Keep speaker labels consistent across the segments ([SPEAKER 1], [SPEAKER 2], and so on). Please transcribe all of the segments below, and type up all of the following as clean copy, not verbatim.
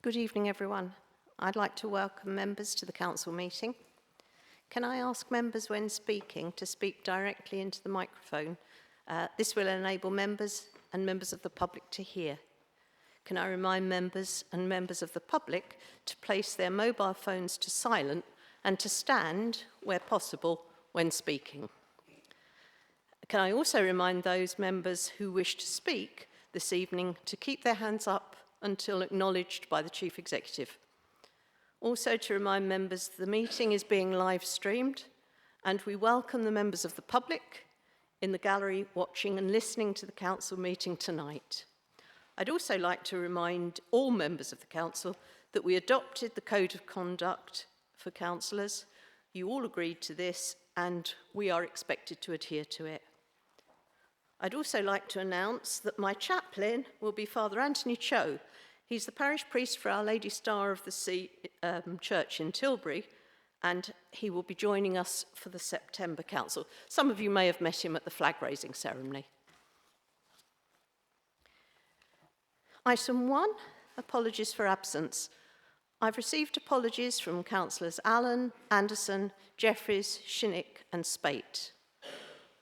[SPEAKER 1] Good evening, everyone. I'd like to welcome members to the council meeting. Can I ask members when speaking to speak directly into the microphone? This will enable members and members of the public to hear. Can I remind members and members of the public to place their mobile phones to silent and to stand, where possible, when speaking? Can I also remind those members who wish to speak this evening to keep their hands up until acknowledged by the Chief Executive? Also to remind members the meeting is being live streamed, and we welcome the members of the public in the gallery watching and listening to the council meeting tonight. I'd also like to remind all members of the council that we adopted the Code of Conduct for councillors. You all agreed to this, and we are expected to adhere to it. I'd also like to announce that my chaplain will be Father Anthony Cho. He's the parish priest for Our Lady Star of the Sea Church in Tilbury, and he will be joining us for the September Council. Some of you may have met him at the flag-raising ceremony. Item 1, apologies for absence. I've received apologies from Councillors Allen, Anderson, Jeffries, Shinnick and Spate.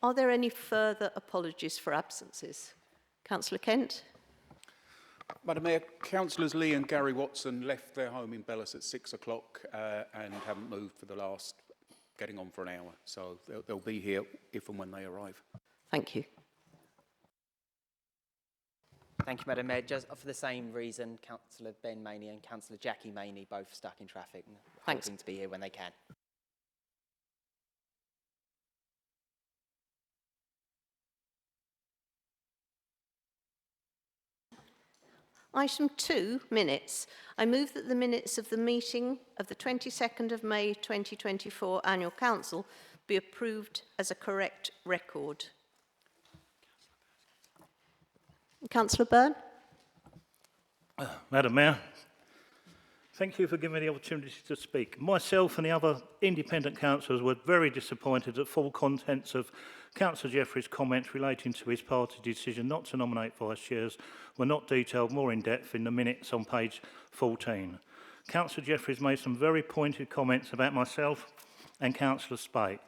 [SPEAKER 1] Are there any further apologies for absences? Councillor Kent?
[SPEAKER 2] Madam Mayor, Councillors Lee and Gary Watson left their home in Bellis at 6 o'clock and haven't moved for the last, getting on for an hour. So they'll be here if and when they arrive.
[SPEAKER 1] Thank you.
[SPEAKER 3] Thank you, Madam Mayor. Just for the same reason, Councillor Ben Maney and Councillor Jackie Maney both stuck in traffic and hoping to be here when they can.
[SPEAKER 1] Item 2, minutes. I move that the minutes of the meeting of the 22nd of May 2024 Annual Council be approved as a correct record. Councillor Byrne?
[SPEAKER 4] Madam Mayor, thank you for giving me the opportunity to speak. Myself and the other independent councillors were very disappointed that full contents of Councillor Jeffries' comments relating to his party decision not to nominate vice chairs were not detailed more in depth in the minutes on page 14. Councillor Jeffries made some very pointed comments about myself and Councillor Spate.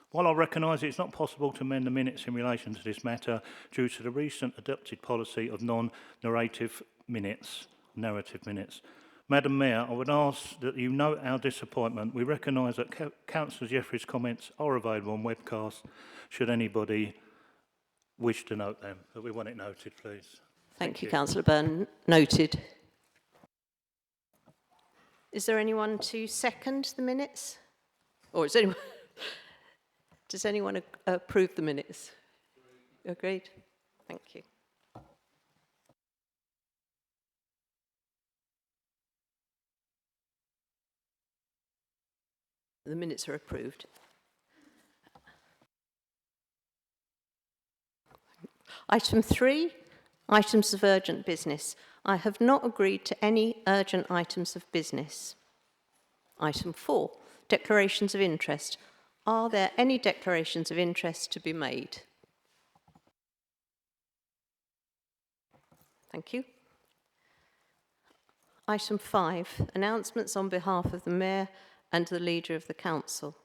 [SPEAKER 4] While I recognise it's not possible to amend the minutes in relation to this matter due to the recent adopted policy of non-narrative minutes, narrative minutes, Madam Mayor, I would ask that you note our disappointment. We recognise that Councillor Jeffries' comments are available on webcast, should anybody wish to note them. But we want it noted, please.
[SPEAKER 1] Thank you, Councillor Byrne. Noted. Is there anyone to second the minutes? Or is anyone... Does anyone approve the minutes? Agreed? Thank you. The minutes are approved. Item 3, items of urgent business. I have not agreed to any urgent items of business. Item 4, declarations of interest. Are there any declarations of interest to be made? Thank you. Item 5, announcements on behalf of the Mayor and the Leader of the Council.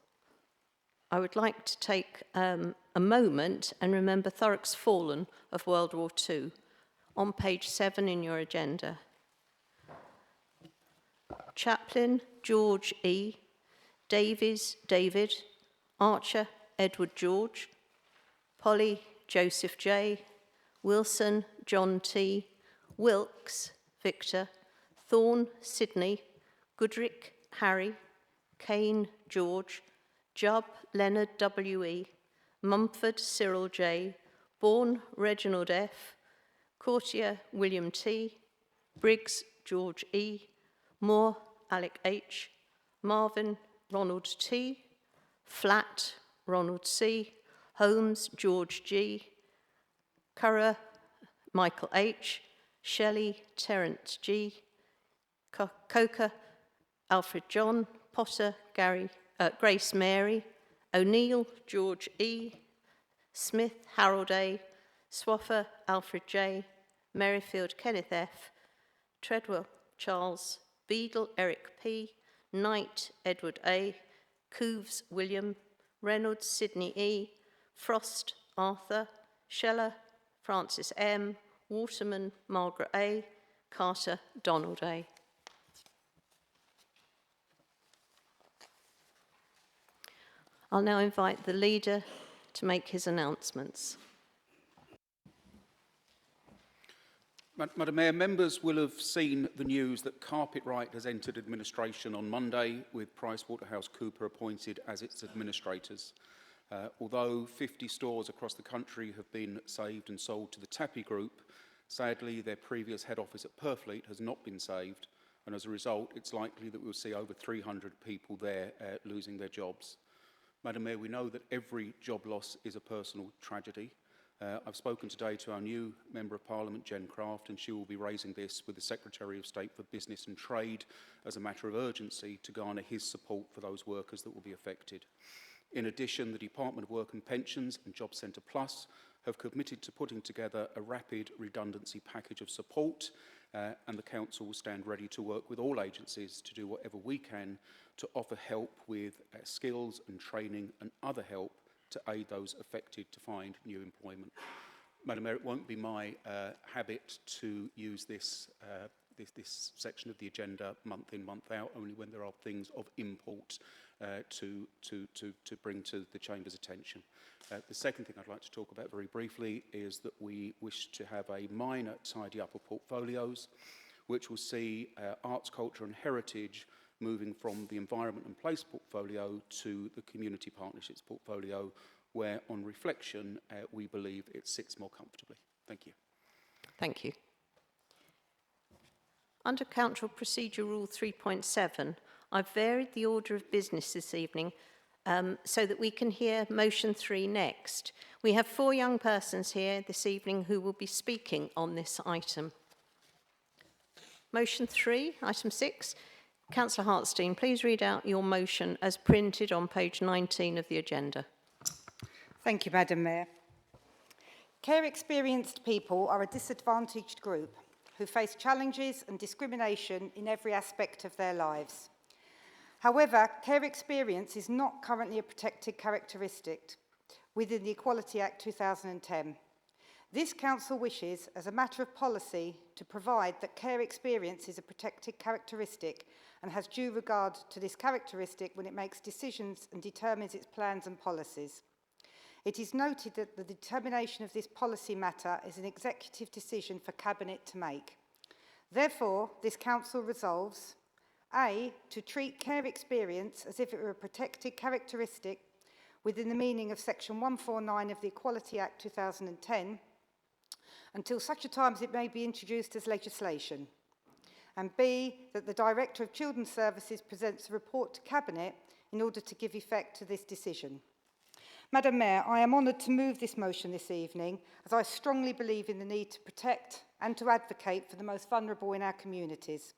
[SPEAKER 1] I would like to take a moment and remember Thurrock's fallen of World War II on page 7 in your agenda. Chaplain George E. Davies David, Archer Edward George, Polly Joseph J, Wilson John T, Wilkes Victor, Thorne Sydney, Goodrick Harry, Kane George, Jubb Leonard W.E., Mumford Cyril J, Bourne Reginald F, Courtier William T, Briggs George E, Moore Alec H, Marvin Ronald T, Flatt Ronald C, Holmes George G, Currer Michael H, Shelley Terence G, Coker Alfred John, Potter Grace Mary, O'Neill George E, Smith Harold A, Swaffer Alfred J, Merrifield Kenneth F, Treadwell Charles, Beadle Eric P, Knight Edward A, Cooves William, Reynolds Sidney E, Frost Arthur, Scheller Francis M, Waterman Margaret A, Carter Donald A. I'll now invite the leader to make his announcements.
[SPEAKER 2] Madam Mayor, members will have seen the news that Carpetright has entered administration on Monday, with PricewaterhouseCoopers appointed as its administrators. Although 50 stores across the country have been saved and sold to the Tappy Group, sadly their previous head office at Purfleet has not been saved, and as a result it's likely that we'll see over 300 people there losing their jobs. Madam Mayor, we know that every job loss is a personal tragedy. I've spoken today to our new Member of Parliament, Jen Craft, and she will be raising this with the Secretary of State for Business and Trade as a matter of urgency to garner his support for those workers that will be affected. In addition, the Department of Work and Pensions and Job Centre Plus have committed to putting together a rapid redundancy package of support, and the Council will stand ready to work with all agencies to do whatever we can to offer help with skills and training and other help to aid those affected to find new employment. Madam Mayor, it won't be my habit to use this section of the agenda month in, month out, only when there are things of import to bring to the Chamber's attention. The second thing I'd like to talk about very briefly is that we wish to have a minor tidy up of portfolios, which will see arts, culture and heritage moving from the environment and place portfolio to the community partnerships portfolio, where on reflection we believe it sits more comfortably. Thank you.
[SPEAKER 1] Thank you. Under Council Procedure Rule 3.7, I've varied the order of business this evening so that we can hear motion 3 next. We have 4 young persons here this evening who will be speaking on this item. Motion 3, item 6. Councillor Hartstein, please read out your motion as printed on page 19 of the agenda.
[SPEAKER 5] Thank you, Madam Mayor. Care-experienced people are a disadvantaged group who face challenges and discrimination in every aspect of their lives. However, care experience is not currently a protected characteristic within the Equality Act 2010. This Council wishes, as a matter of policy, to provide that care experience is a protected characteristic and has due regard to this characteristic when it makes decisions and determines its plans and policies. It is noted that the determination of this policy matter is an executive decision for Cabinet to make. Therefore, this Council resolves A, to treat care experience as if it were a protected characteristic within the meaning of Section 149 of the Equality Act 2010 until such a time as it may be introduced as legislation. And B, that the Director of Children's Services presents a report to Cabinet in order to give effect to this decision. Madam Mayor, I am honoured to move this motion this evening as I strongly believe in the need to protect and to advocate for the most vulnerable in our communities.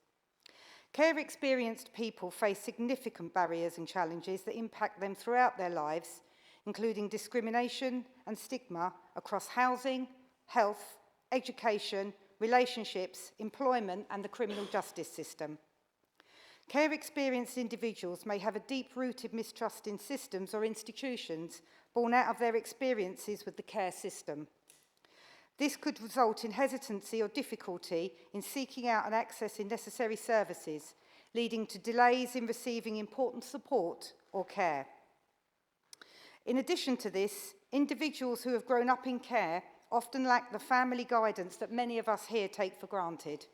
[SPEAKER 5] Care-experienced people face significant barriers and challenges that impact them throughout their lives, including discrimination and stigma across housing, health, education, relationships, employment and the criminal justice system. Care-experienced individuals may have a deep-rooted mistrust in systems or institutions born out of their experiences with the care system. This could result in hesitancy or difficulty in seeking out and accessing necessary services, leading to delays in receiving important support or care. In addition to this, individuals who have grown up in care often lack the family guidance that many of us here take for granted.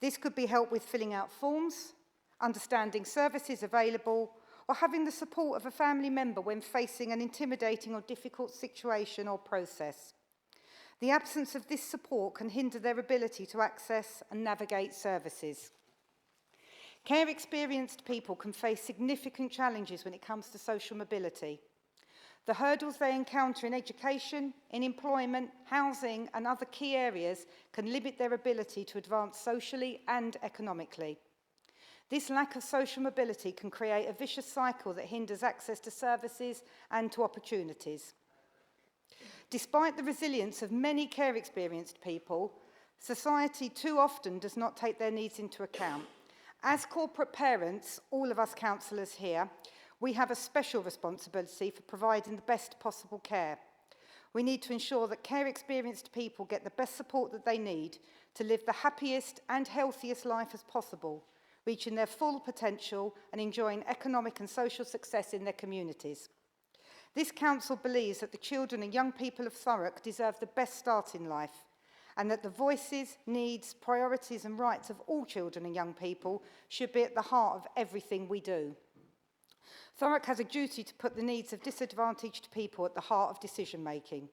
[SPEAKER 5] This could be help with filling out forms, understanding services available, or having the support of a family member when facing an intimidating or difficult situation or process. The absence of this support can hinder their ability to access and navigate services. Care-experienced people can face significant challenges when it comes to social mobility. The hurdles they encounter in education, in employment, housing and other key areas can limit their ability to advance socially and economically. This lack of social mobility can create a vicious cycle that hinders access to services and to opportunities. Despite the resilience of many care-experienced people, Society too often does not take their needs into account. As corporate parents, all of us councillors here, we have a special responsibility for providing the best possible care. We need to ensure that care-experienced people get the best support that they need to live the happiest and healthiest life as possible, reaching their full potential and enjoying economic and social success in their communities. This council believes that the children and young people of Thurrock deserve the best start in life, and that the voices, needs, priorities and rights of all children and young people should be at the heart of everything we do. Thurrock has a duty to put the needs of disadvantaged people at the heart of decision making.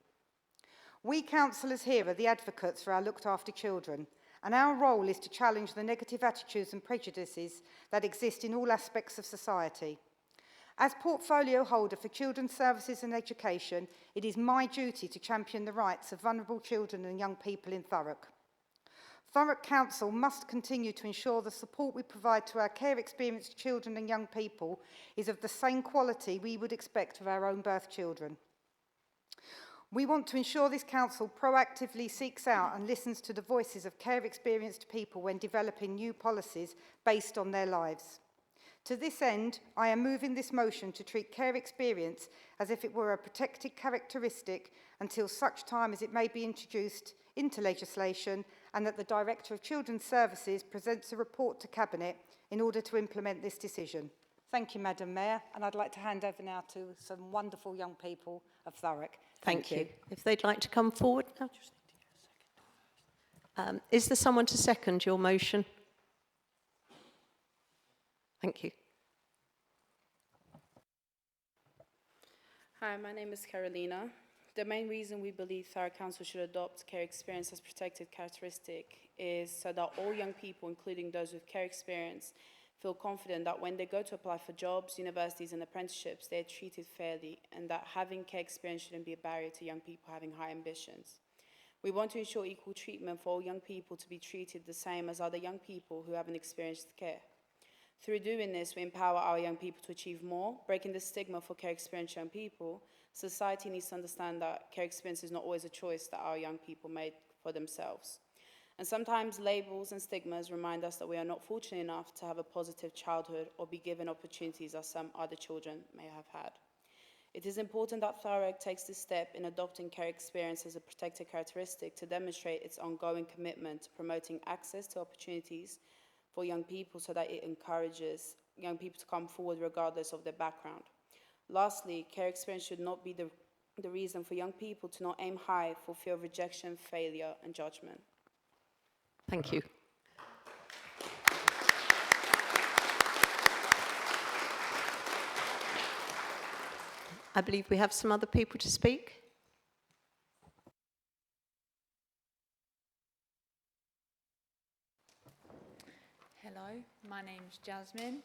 [SPEAKER 5] We councillors here are the advocates for our looked after children, and our role is to challenge the negative attitudes and prejudices that exist in all aspects of society. As portfolio holder for Children's Services and Education, it is my duty to champion the rights of vulnerable children and young people in Thurrock. Thurrock Council must continue to ensure the support we provide to our care-experienced children and young people is of the same quality we would expect of our own birth children. We want to ensure this council proactively seeks out and listens to the voices of care-experienced people when developing new policies based on their lives. To this end, I am moving this motion to treat care experience as if it were a protected characteristic until such time as it may be introduced into legislation and that the Director of Children's Services presents a report to Cabinet in order to implement this decision. Thank you, Madam Mayor, and I'd like to hand over now to some wonderful young people of Thurrock.
[SPEAKER 1] Thank you. If they'd like to come forward now. Is there someone to second your motion? Thank you.
[SPEAKER 6] Hi, my name is Carolina. The main reason we believe Thurrock Council should adopt care experience as protected characteristic is so that all young people, including those with care experience, feel confident that when they go to apply for jobs, universities and apprenticeships, they're treated fairly, and that having care experience shouldn't be a barrier to young people having high ambitions. We want to ensure equal treatment for all young people to be treated the same as other young people who haven't experienced care. Through doing this, we empower our young people to achieve more, breaking the stigma for care experienced young people. Society needs to understand that care experience is not always a choice that our young people made for themselves. And sometimes labels and stigmas remind us that we are not fortunate enough to have a positive childhood or be given opportunities as some other children may have had. It is important that Thurrock takes this step in adopting care experience as a protected characteristic to demonstrate its ongoing commitment to promoting access to opportunities for young people so that it encourages young people to come forward regardless of their background. Lastly, care experience should not be the reason for young people to not aim high for fear of rejection, failure and judgment.
[SPEAKER 1] Thank you. I believe we have some other people to speak.
[SPEAKER 7] Hello, my name's Jasmine.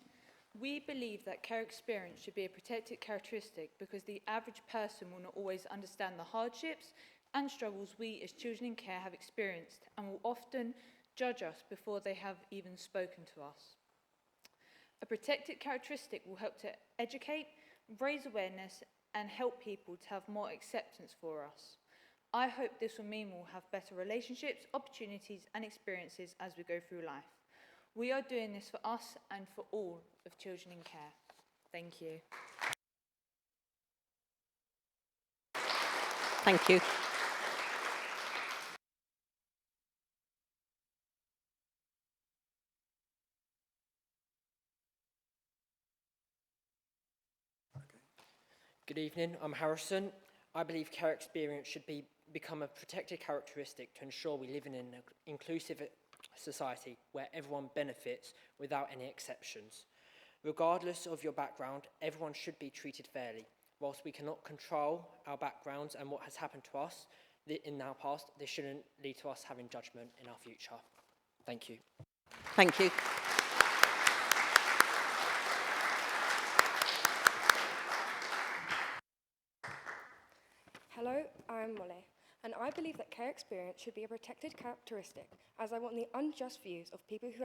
[SPEAKER 7] We believe that care experience should be a protected characteristic because the average person will not always understand the hardships and struggles we as children in care have experienced and will often judge us before they have even spoken to us. A protected characteristic will help to educate, raise awareness and help people to have more acceptance for us. I hope this will mean we'll have better relationships, opportunities and experiences as we go through life. We are doing this for us and for all of children in care. Thank you.
[SPEAKER 1] Thank you.
[SPEAKER 8] Good evening, I'm Harrison. I believe care experience should become a protected characteristic to ensure we live in an inclusive society where everyone benefits without any exceptions. Regardless of your background, everyone should be treated fairly. Whilst we cannot control our backgrounds and what has happened to us in our past, this shouldn't lead to us having judgment in our future. Thank you.
[SPEAKER 1] Thank you.
[SPEAKER 9] Hello, I'm Molly, and I believe that care experience should be a protected characteristic, as I want the unjust views of people who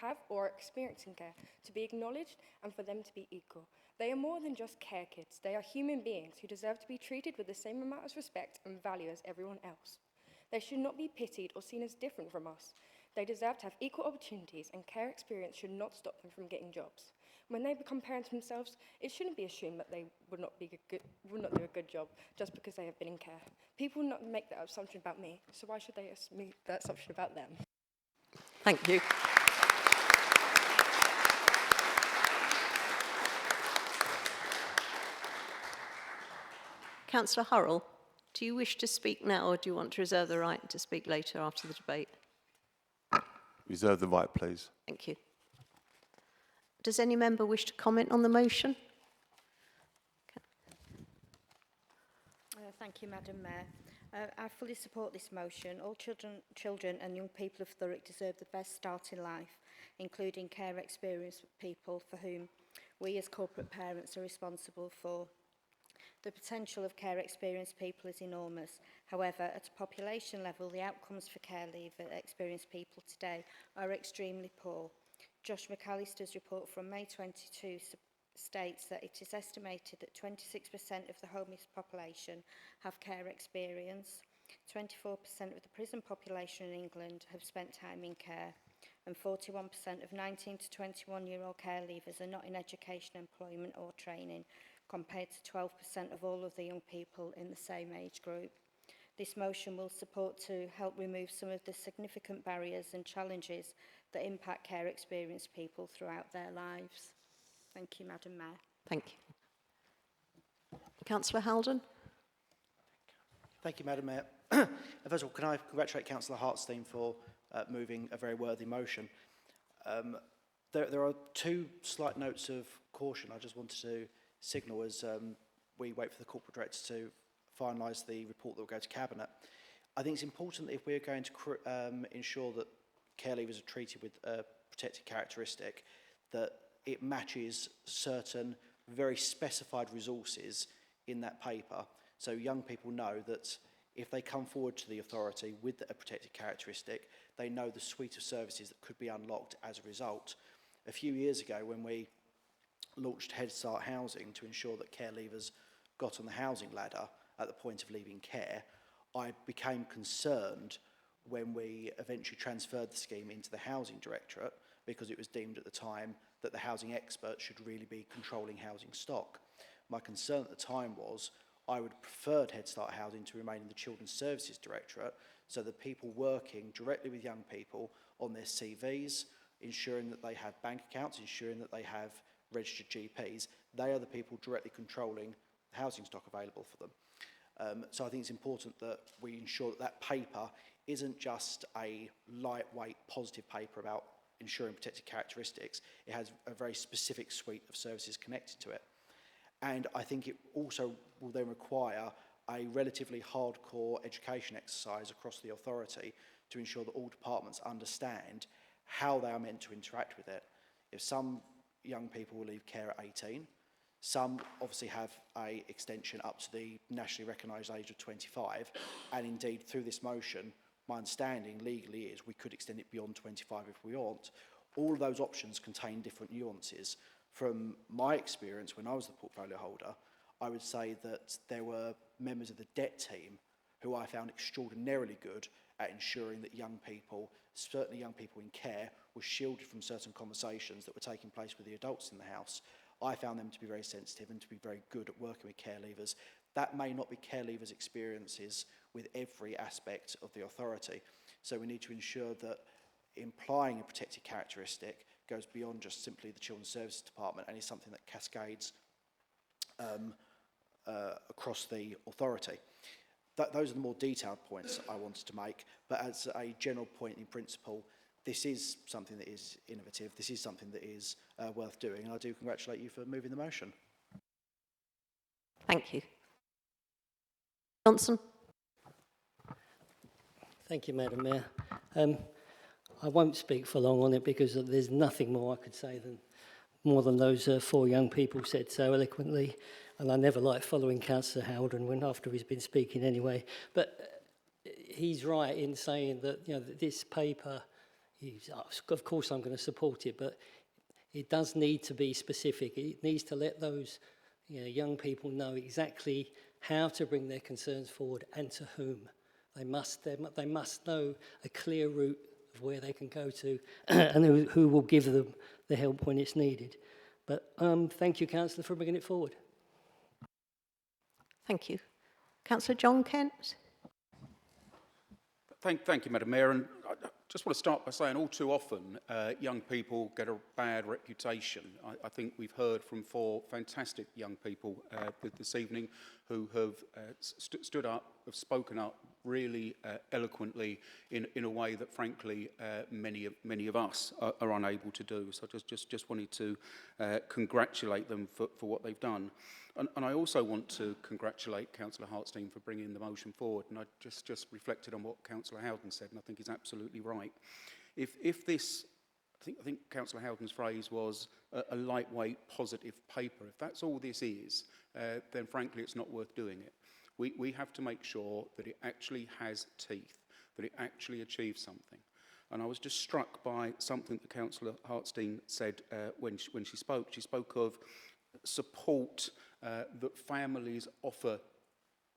[SPEAKER 9] have or are experiencing care to be acknowledged and for them to be equal. They are more than just care kids. They are human beings who deserve to be treated with the same amount of respect and value as everyone else. They should not be pitied or seen as different from us. They deserve to have equal opportunities, and care experience should not stop them from getting jobs. When they become parents themselves, it shouldn't be assumed that they would not do a good job just because they have been in care. People will not make that assumption about me, so why should they make that assumption about them?
[SPEAKER 1] Thank you. Councillor Hurrell, do you wish to speak now, or do you want to reserve the right to speak later after the debate?
[SPEAKER 10] Reserve the right, please.
[SPEAKER 1] Thank you. Does any member wish to comment on the motion?
[SPEAKER 11] Thank you, Madam Mayor. I fully support this motion. All children and young people of Thurrock deserve the best start in life, including care experienced people for whom we as corporate parents are responsible for. The potential of care experienced people is enormous. However, at a population level, the outcomes for care leave experienced people today are extremely poor. Josh McAllister's report from May 22 states that it is estimated that 26% of the homeless population have care experience, 24% of the prison population in England have spent time in care, and 41% of 19 to 21-year-old care leavers are not in education, employment or training, compared to 12% of all of the young people in the same age group. This motion will support to help remove some of the significant barriers and challenges that impact care experienced people throughout their lives. Thank you, Madam Mayor.
[SPEAKER 1] Thank you. Councillor Haldon.
[SPEAKER 12] Thank you, Madam Mayor. First of all, can I congratulate Councillor Hartstein for moving a very worthy motion. There are two slight notes of caution I just wanted to signal as we wait for the corporate director to finalise the report that will go to Cabinet. I think it's important that if we're going to ensure that care leavers are treated with a protected characteristic, that it matches certain very specified resources in that paper. So young people know that if they come forward to the authority with a protected characteristic, they know the suite of services that could be unlocked as a result. A few years ago, when we launched Head Start Housing to ensure that care leavers got on the housing ladder at the point of leaving care, I became concerned when we eventually transferred the scheme into the Housing Directorate, because it was deemed at the time that the housing experts should really be controlling housing stock. My concern at the time was I would have preferred Head Start Housing to remain in the Children's Services Directorate, so the people working directly with young people on their CVs, ensuring that they have bank accounts, ensuring that they have registered GPs, they are the people directly controlling the housing stock available for them. So I think it's important that we ensure that that paper isn't just a lightweight positive paper about ensuring protected characteristics. It has a very specific suite of services connected to it. And I think it also will then require a relatively hardcore education exercise across the authority to ensure that all departments understand how they are meant to interact with it. If some young people will leave care at 18, some obviously have an extension up to the nationally recognised age of 25, and indeed through this motion, my understanding legally is we could extend it beyond 25 if we want. All of those options contain different nuances. From my experience when I was the portfolio holder, I would say that there were members of the debt team who I found extraordinarily good at ensuring that young people, certainly young people in care, were shielded from certain conversations that were taking place with the adults in the house. I found them to be very sensitive and to be very good at working with care leavers. That may not be care leavers' experiences with every aspect of the authority. So we need to ensure that implying a protected characteristic goes beyond just simply the Children's Services Department and is something that cascades across the authority. Those are the more detailed points I wanted to make, but as a general point in principle, this is something that is innovative, this is something that is worth doing, and I do congratulate you for moving the motion.
[SPEAKER 1] Thank you. Johnson.
[SPEAKER 13] Thank you, Madam Mayor. I won't speak for long on it because there's nothing more I could say more than those four young people said so eloquently, and I never like following Councillor Howden when after he's been speaking anyway. But he's right in saying that that this paper, of course I'm going to support it, but it does need to be specific. It needs to let those young people know exactly how to bring their concerns forward and to whom. They must know a clear route of where they can go to and who will give them the help when it's needed. But thank you, Councillor, for bringing it forward.
[SPEAKER 1] Thank you. Councillor John Kent.
[SPEAKER 2] Thank you, Madam Mayor. And I just want to start by saying all too often young people get a bad reputation. I think we've heard from 4 fantastic young people this evening who have stood up, have spoken up really eloquently in a way that, frankly, many of us are unable to do. So I just wanted to congratulate them for what they've done. And I also want to congratulate Councillor Hartstein for bringing the motion forward. And I just reflected on what Councillor Howden said, and I think he's absolutely right. If this, I think Councillor Howden's phrase was a lightweight, positive paper, if that's all this is, then frankly it's not worth doing it. We have to make sure that it actually has teeth, that it actually achieves something. And I was just struck by something that Councillor Hartstein said when she spoke. She spoke of support that families offer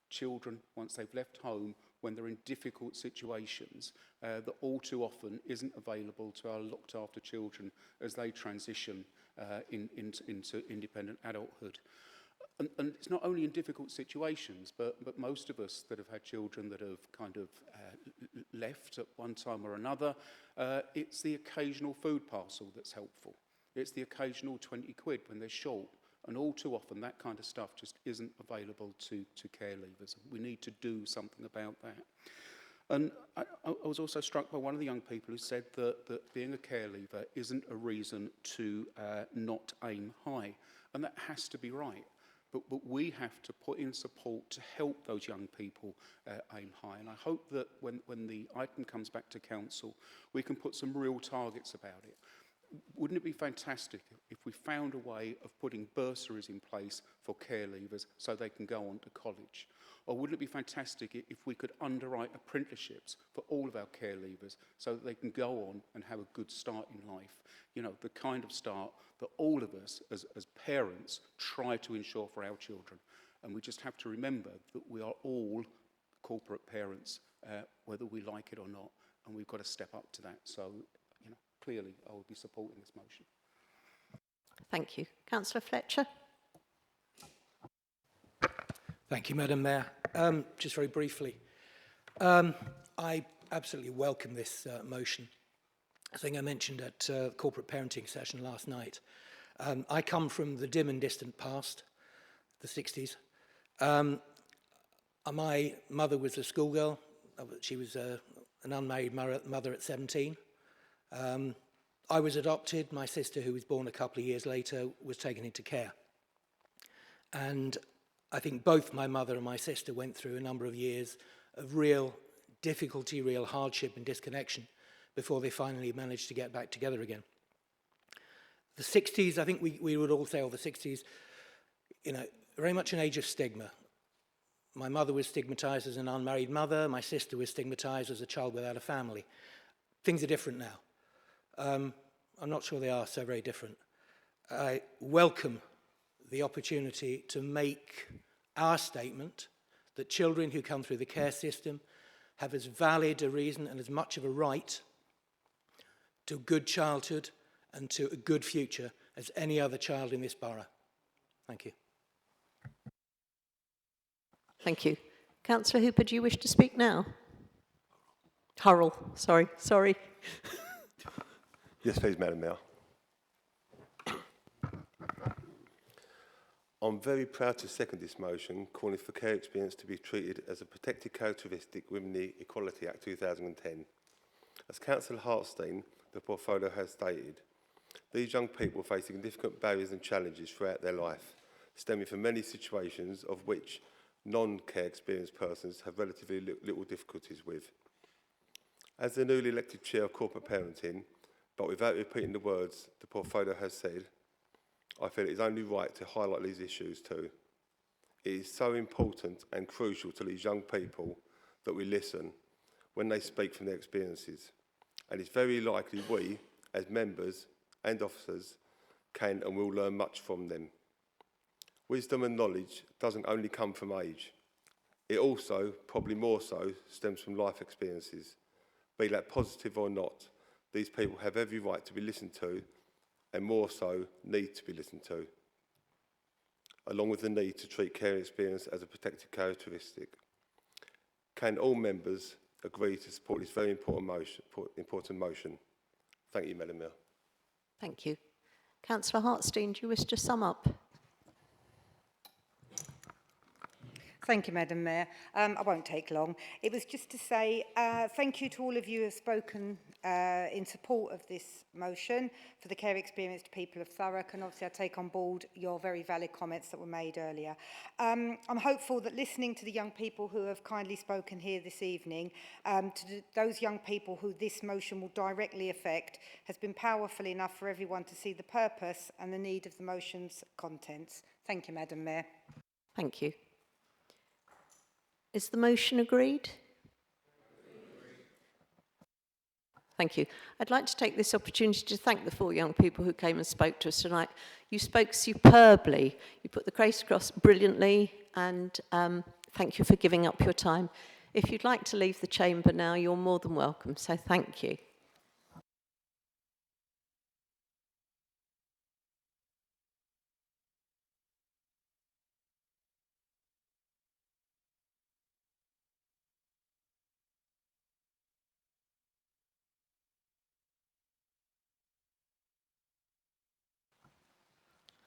[SPEAKER 2] children once they've left home when they're in difficult situations that all too often isn't available to our looked after children as they transition into independent adulthood. And it's not only in difficult situations, but most of us that have had children that have kind of left at one time or another, it's the occasional food parcel that's helpful. It's the occasional 20 quid when they're short. And all too often, that kind of stuff just isn't available to care leavers. We need to do something about that. And I was also struck by one of the young people who said that being a care leaver isn't a reason to not aim high. And that has to be right. But we have to put in support to help those young people aim high. And I hope that when the item comes back to council, we can put some real targets about it. Wouldn't it be fantastic if we found a way of putting bursaries in place for care leavers so they can go on to college? Or wouldn't it be fantastic if we could underwrite apprenticeships for all of our care leavers so that they can go on and have a good start in life? You know, the kind of start that all of us as parents try to ensure for our children. And we just have to remember that we are all corporate parents, whether we like it or not. And we've got to step up to that. So, you know, clearly I will be supporting this motion.
[SPEAKER 1] Thank you. Councillor Fletcher.
[SPEAKER 14] Thank you, Madam Mayor. Just very briefly, I absolutely welcome this motion. I think I mentioned at the corporate parenting session last night. I come from the dim and distant past, the 60s. My mother was a schoolgirl. She was an unmarried mother at 17. I was adopted. My sister, who was born a couple of years later, was taken into care. And I think both my mother and my sister went through a number of years of real difficulty, real hardship and disconnection before they finally managed to get back together again. The 60s, I think we would all say, the 60s, you know, very much an age of stigma. My mother was stigmatized as an unmarried mother. My sister was stigmatized as a child without a family. Things are different now. I'm not sure they are so very different. I welcome the opportunity to make our statement that children who come through the care system have as valid a reason and as much of a right to good childhood and to a good future as any other child in this borough. Thank you.
[SPEAKER 1] Thank you. Councillor Hooper, do you wish to speak now? Hurrell, sorry.
[SPEAKER 10] Yes, please, Madam Mayor. I'm very proud to second this motion, calling for care experience to be treated as a protected characteristic within the Equality Act 2010. As Councillor Hartstein, the portfolio, has stated, these young people face significant barriers and challenges throughout their life, stemming from many situations of which non-care experienced persons have relatively little difficulties with. As the newly elected chair of corporate parenting, but without repeating the words the portfolio has said, I feel it is only right to highlight these issues too. It is so important and crucial to these young people that we listen when they speak from their experiences. And it's very likely we, as members and officers, can and will learn much from them. Wisdom and knowledge doesn't only come from age. It also, probably more so, stems from life experiences. Be that positive or not, these people have every right to be listened to, and more so, need to be listened to, along with the need to treat care experience as a protected characteristic. Can all members agree to support this very important motion? Thank you, Madam Mayor.
[SPEAKER 1] Thank you. Councillor Hartstein, do you wish to sum up?
[SPEAKER 5] Thank you, Madam Mayor. I won't take long. It was just to say thank you to all of you who have spoken in support of this motion for the care experience to people of Thurrock, and obviously I take on board your very valid comments that were made earlier. I'm hopeful that listening to the young people who have kindly spoken here this evening, those young people who this motion will directly affect, has been powerful enough for everyone to see the purpose and the need of the motion's contents. Thank you, Madam Mayor.
[SPEAKER 1] Thank you. Is the motion agreed? Thank you. I'd like to take this opportunity to thank the 4 young people who came and spoke to us tonight. You spoke superbly. You put the case across brilliantly, and thank you for giving up your time. If you'd like to leave the chamber now, you're more than welcome, so thank you.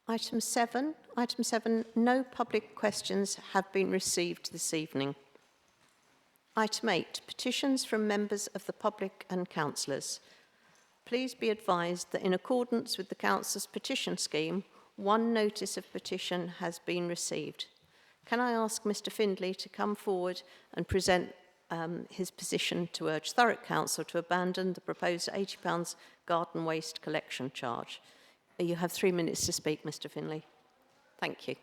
[SPEAKER 1] Item 7, no public questions have been received this evening. Item 8, petitions from members of the public and councillors. Please be advised that in accordance with the council's petition scheme, 1 notice of petition has been received. Can I ask Mr Findlay to come forward and present his position to urge Thurrock Council to abandon the proposed £80 garden waste collection charge? You have 3 minutes to speak, Mr Findlay. Thank you.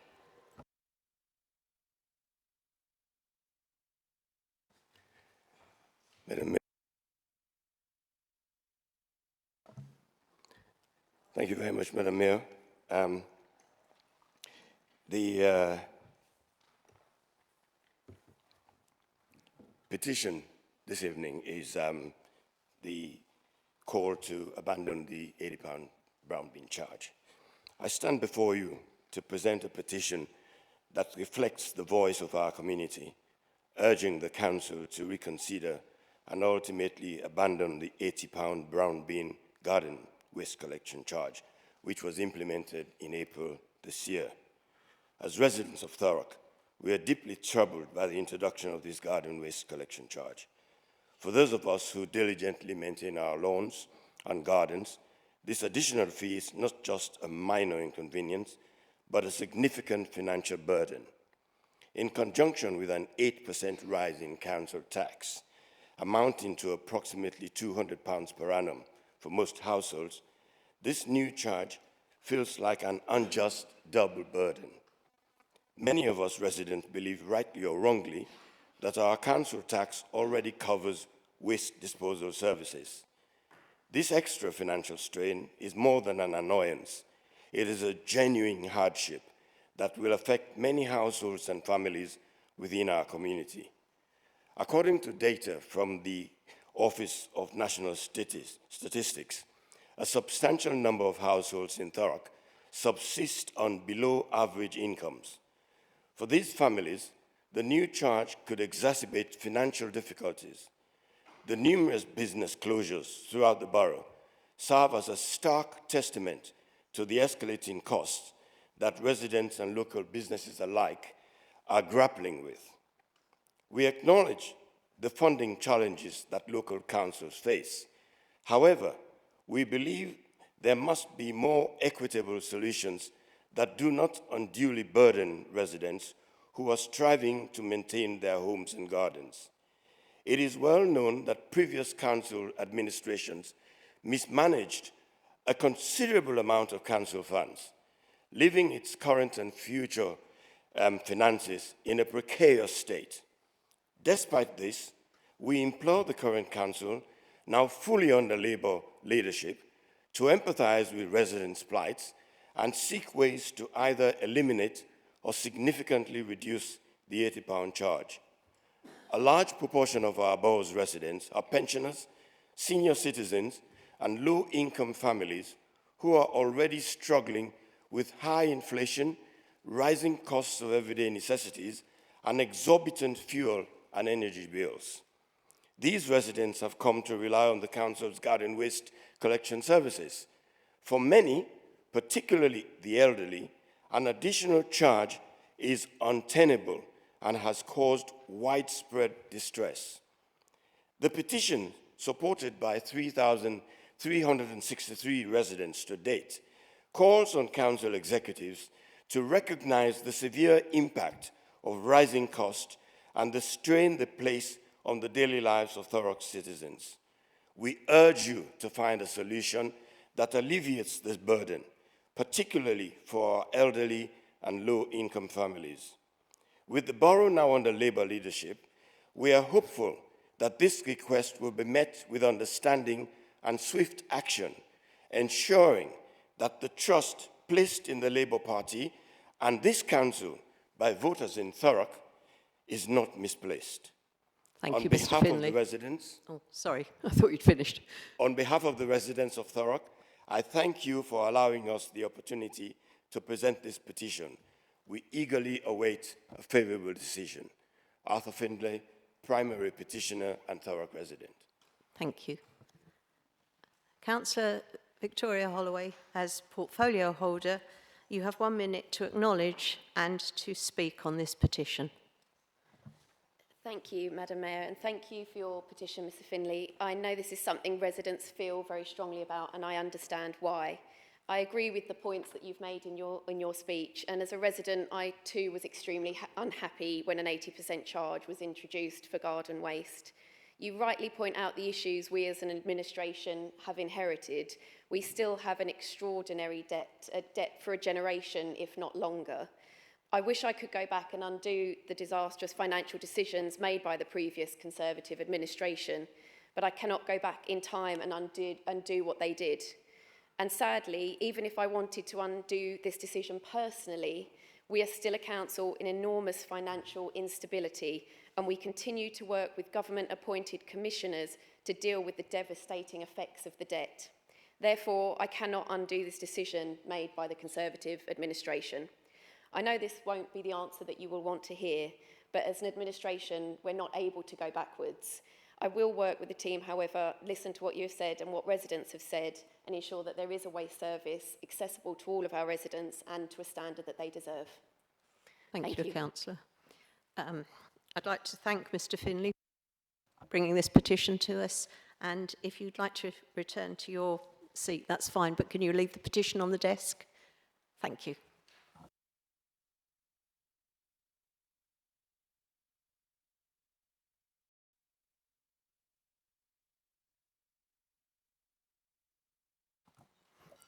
[SPEAKER 15] Thank you very much, Madam Mayor. The petition this evening is the call to abandon the £80 brown bin charge. I stand before you to present a petition that reflects the voice of our community, urging the council to reconsider and ultimately abandon the £80 brown bin garden waste collection charge, which was implemented in April this year. As residents of Thurrock, we are deeply troubled by the introduction of this garden waste collection charge. For those of us who diligently maintain our lawns and gardens, this additional fee is not just a minor inconvenience, but a significant financial burden. In conjunction with an 8% rise in council tax, amounting to approximately £200 per annum for most households, this new charge feels like an unjust double burden. Many of us residents believe, rightly or wrongly, that our council tax already covers waste disposal services. This extra financial strain is more than an annoyance. It is a genuine hardship that will affect many households and families within our community. According to data from the Office of National Statistics, a substantial number of households in Thurrock subsist on below average incomes. For these families, the new charge could exacerbate financial difficulties. The numerous business closures throughout the borough serve as a stark testament to the escalating costs that residents and local businesses alike are grappling with. We acknowledge the funding challenges that local councils face. However, we believe there must be more equitable solutions that do not unduly burden residents who are striving to maintain their homes and gardens. It is well known that previous council administrations mismanaged a considerable amount of council funds, leaving its current and future finances in a precarious state. Despite this, we implore the current council, now fully under Labour leadership, to empathize with residents' plights and seek ways to either eliminate or significantly reduce the £80 charge. A large proportion of our borough's residents are pensioners, senior citizens, and low-income families who are already struggling with high inflation, rising costs of everyday necessities, and exorbitant fuel and energy bills. These residents have come to rely on the Council's garden waste collection services. For many, particularly the elderly, an additional charge is untenable and has caused widespread distress. The petition, supported by 3,363 residents to date, calls on council executives to recognize the severe impact of rising costs and the strain they place on the daily lives of Thurrock citizens. We urge you to find a solution that alleviates this burden, particularly for our elderly and low-income families. With the borough now under Labour leadership, we are hopeful that this request will be met with understanding and swift action, ensuring that the trust placed in the Labour Party and this council by voters in Thurrock is not misplaced.
[SPEAKER 1] Thank you, Mr.
[SPEAKER 15] On behalf
[SPEAKER 1] Finlay.
[SPEAKER 15] of the residents...
[SPEAKER 1] Oh, sorry, I thought you'd finished.
[SPEAKER 15] On behalf of the residents of Thurrock, I thank you for allowing us the opportunity to present this petition. We eagerly await a favourable decision. Arthur Findlay, primary petitioner and Thurrock resident.
[SPEAKER 1] Thank you. Councillor Victoria Holloway, as portfolio holder, you have 1 minute to acknowledge and to speak on this petition.
[SPEAKER 16] Thank you, Madam Mayor, and thank you for your petition, Mr. Finlay. I know this is something residents feel very strongly about, and I understand why. I agree with the points that you've made in your speech, and as a resident, I too was extremely unhappy when an 80% charge was introduced for garden waste. You rightly point out the issues we as an administration have inherited. We still have an extraordinary debt, a debt for a generation, if not longer. I wish I could go back and undo the disastrous financial decisions made by the previous Conservative administration, but I cannot go back in time and undo what they did. And sadly, even if I wanted to undo this decision personally, we are still a council in enormous financial instability, and we continue to work with government-appointed commissioners to deal with the devastating effects of the debt. Therefore, I cannot undo this decision made by the Conservative administration. I know this won't be the answer that you will want to hear, but as an administration, we're not able to go backwards. I will work with the team, however, listen to what you've said and what residents have said, and ensure that there is a waste service accessible to all of our residents and to a standard that they deserve.
[SPEAKER 1] Thank you, Councillor. I'd like to thank Mr. Finlay for bringing this petition to us, and if you'd like to return to your seat, that's fine, but can you leave the petition on the desk? Thank you.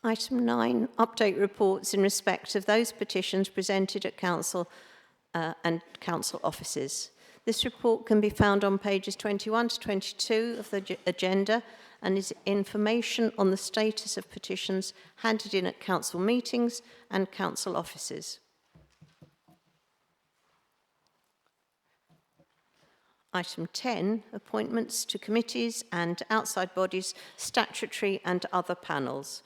[SPEAKER 1] Item 9, update reports in respect of those petitions presented at Council and Council offices. This report can be found on pages 21 to 22 of the agenda and is information on the status of petitions handed in at Council meetings and Council offices. Item 10, appointments to committees and outside bodies, statutory and other panels.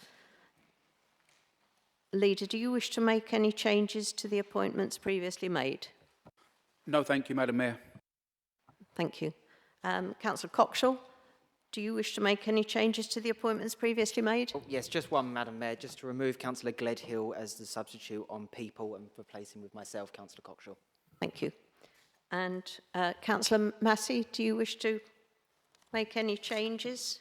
[SPEAKER 1] Leader, do you wish to make any changes to the appointments previously made?
[SPEAKER 2] No, thank you, Madam Mayor.
[SPEAKER 1] Thank you. Councillor Cockshall, do you wish to make any changes to the appointments previously made?
[SPEAKER 3] Oh, yes, just one, Madam Mayor, just to remove Councillor Gledhill as the substitute on people and replace him with myself, Councillor Cockshall.
[SPEAKER 1] Thank you. And Councillor Massey, do you wish to make any changes?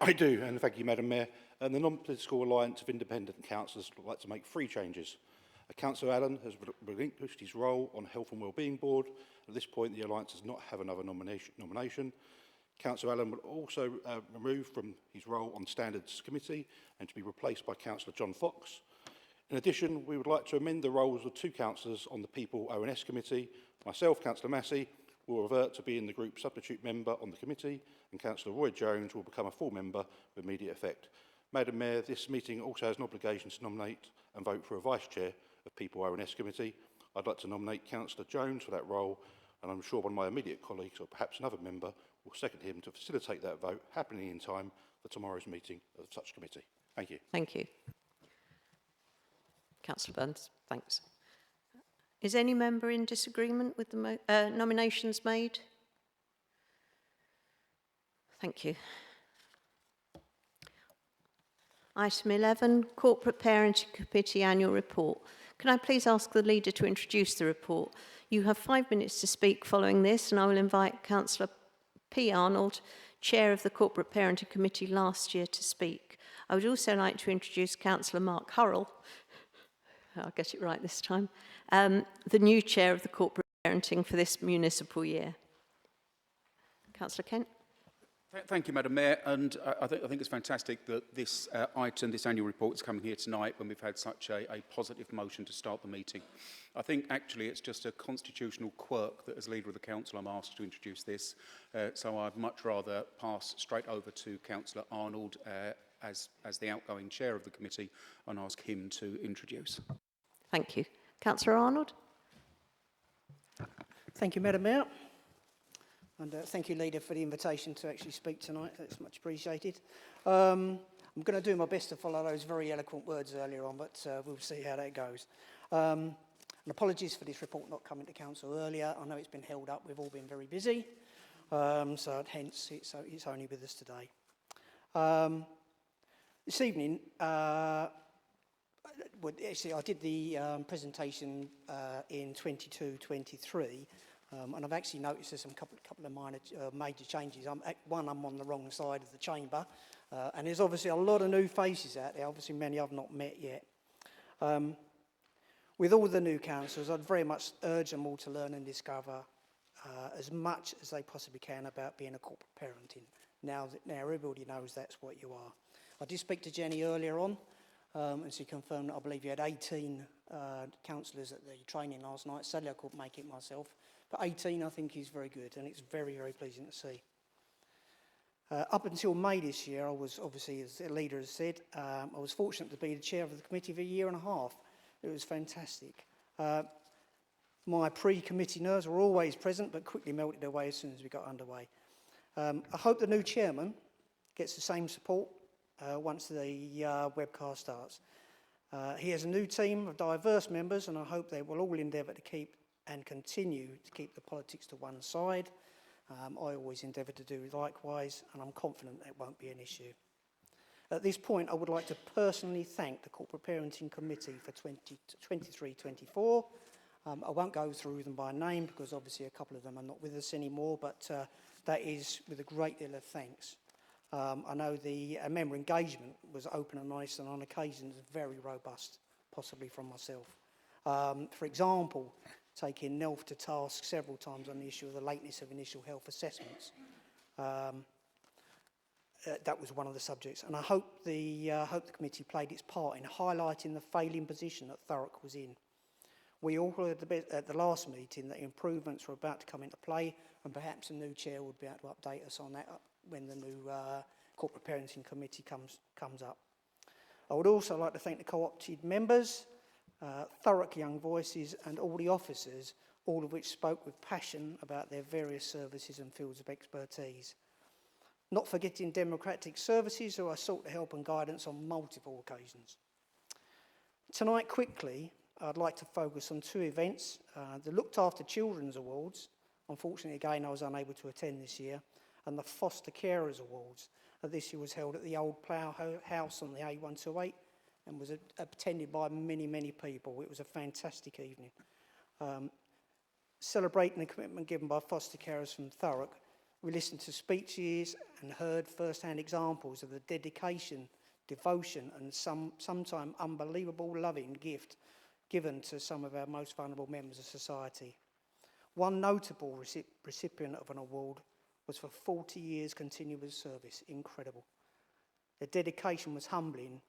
[SPEAKER 17] I do, and thank you, Madam Mayor. And the Non-Political Alliance of Independent Councillors would like to make 3 changes. Councillor Allen has relinquished his role on Health and Wellbeing Board. At this point, the Alliance does not have another nomination. Councillor Allen will also remove from his role on Standards Committee and to be replaced by Councillor John Fox. In addition, we would like to amend the roles of 2 councillors on the People ONS Committee. Myself, Councillor Massey, will revert to being the group substitute member on the committee, and Councillor Roy Jones will become a full member with immediate effect. Madam Mayor, this meeting also has an obligation to nominate and vote for a Vice Chair of People ONS Committee. I'd like to nominate Councillor Jones for that role and I'm sure one of my immediate colleagues, or perhaps another member, will second him to facilitate that vote happening in time for tomorrow's meeting of such committee. Thank you.
[SPEAKER 1] Thank you. Councillor Burns, thanks. Is any member in disagreement with the nominations made? Thank you. Item 11, Corporate Parenting Committee Annual Report. Can I please ask the leader to introduce the report? You have 5 minutes to speak following this, and I will invite Councillor P. Arnold, Chair of the Corporate Parenting Committee last year, to speak. I would also like to introduce Councillor Mark Hurrell, I'll get it right this time, the new Chair of the Corporate Parenting for this municipal year. Councillor Kent.
[SPEAKER 2] Thank you, Madam Mayor, and I think it's fantastic that this item, this annual report, is coming here tonight when we've had such a positive motion to start the meeting. I think actually it's just a constitutional quirk that as Leader of the Council I'm asked to introduce this, so I'd much rather pass straight over to Councillor Arnold as the outgoing Chair of the committee and ask him to introduce.
[SPEAKER 1] Thank you. Councillor Arnold.
[SPEAKER 18] Thank you, Madam Mayor. And thank you, Leader, for the invitation to actually speak tonight. That's much appreciated. I'm going to do my best to follow those very eloquent words earlier on, but we'll see how that goes. And apologies for this report not coming to Council earlier. I know it's been held up. We've all been very busy, so hence it's only with us today. This evening, actually, I did the presentation in 22-23. And I've actually noticed there's some couple of minor major changes. I'm on the wrong side of the chamber, and there's obviously a lot of new faces out there. Obviously, many I've not met yet. With all the new councillors, I'd very much urge them all to learn and discover as much as they possibly can about being a corporate parenting. Now everybody knows that's what you are. I did speak to Jenny earlier on, and she confirmed that I believe you had 18 councillors at the training last night. Sadly, I couldn't make it myself. But 18, I think, is very good, and it's very, very pleasing to see. Up until May this year, I was, obviously, as the leader has said, I was fortunate to be the chair of the committee for a year and a half. It was fantastic. My pre-committee nerves were always present, but quickly melted away as soon as we got underway. I hope the new chairman gets the same support once the webcast starts. He has a new team of diverse members, and I hope they will all endeavour to keep and continue to keep the politics to one side. I always endeavour to do likewise, and I'm confident that won't be an issue. At this point, I would like to personally thank the Corporate Parenting Committee for 23-24. I won't go through them by name because obviously a couple of them are not with us anymore, but that is with a great deal of thanks. I know the member engagement was open and honest, and on occasions very robust, possibly from myself. For example, taking NELF to task several times on the issue of the lateness of initial health assessments. That was one of the subjects, and I hope the committee played its part in highlighting the failing position that Thurrock was in. We all heard at the last meeting that improvements were about to come into play, and perhaps a new chair would be able to update us on that when the new Corporate Parenting Committee comes up. I would also like to thank the co-opted members, Thurrock Young Voices and all the officers, all of which spoke with passion about their various services and fields of expertise. Not forgetting Democratic Services, who I sought help and guidance on multiple occasions. Tonight, quickly, I'd like to focus on two events. The Looked After Children's Awards, unfortunately again I was unable to attend this year, and the Foster Carers Awards. This year was held at the old Plough House on the A128, and was attended by many, many people. It was a fantastic evening. Celebrating the commitment given by foster carers from Thurrock, we listened to speeches and heard first-hand examples of the dedication, devotion, and sometimes unbelievable loving gift given to some of our most vulnerable members of society. One notable recipient of an award was for 40 years continuous service. Incredible. The dedication was humbling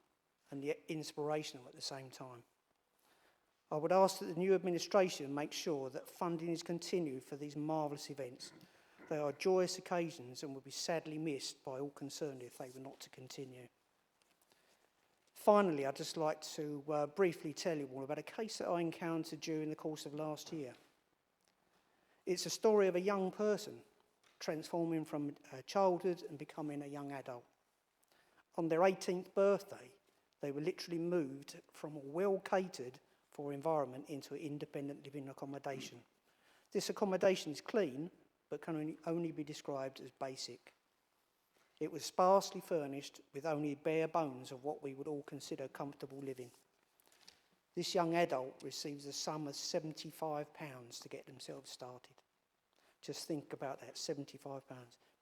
[SPEAKER 18] and yet inspirational at the same time. I would ask that the new administration make sure that funding is continued for these marvellous events. They are joyous occasions and will be sadly missed by all concerned if they were not to continue. Finally, I'd just like to briefly tell you all about a case that I encountered during the course of last year. It's a story of a young person transforming from childhood and becoming a young adult. On their 18th birthday, they were literally moved from a well-catered for environment into independent living accommodation. This accommodation is clean, but can only be described as basic. It was sparsely furnished with only bare bones of what we would all consider comfortable living. This young adult receives a sum of £75 to get themselves started. Just think about that, £75.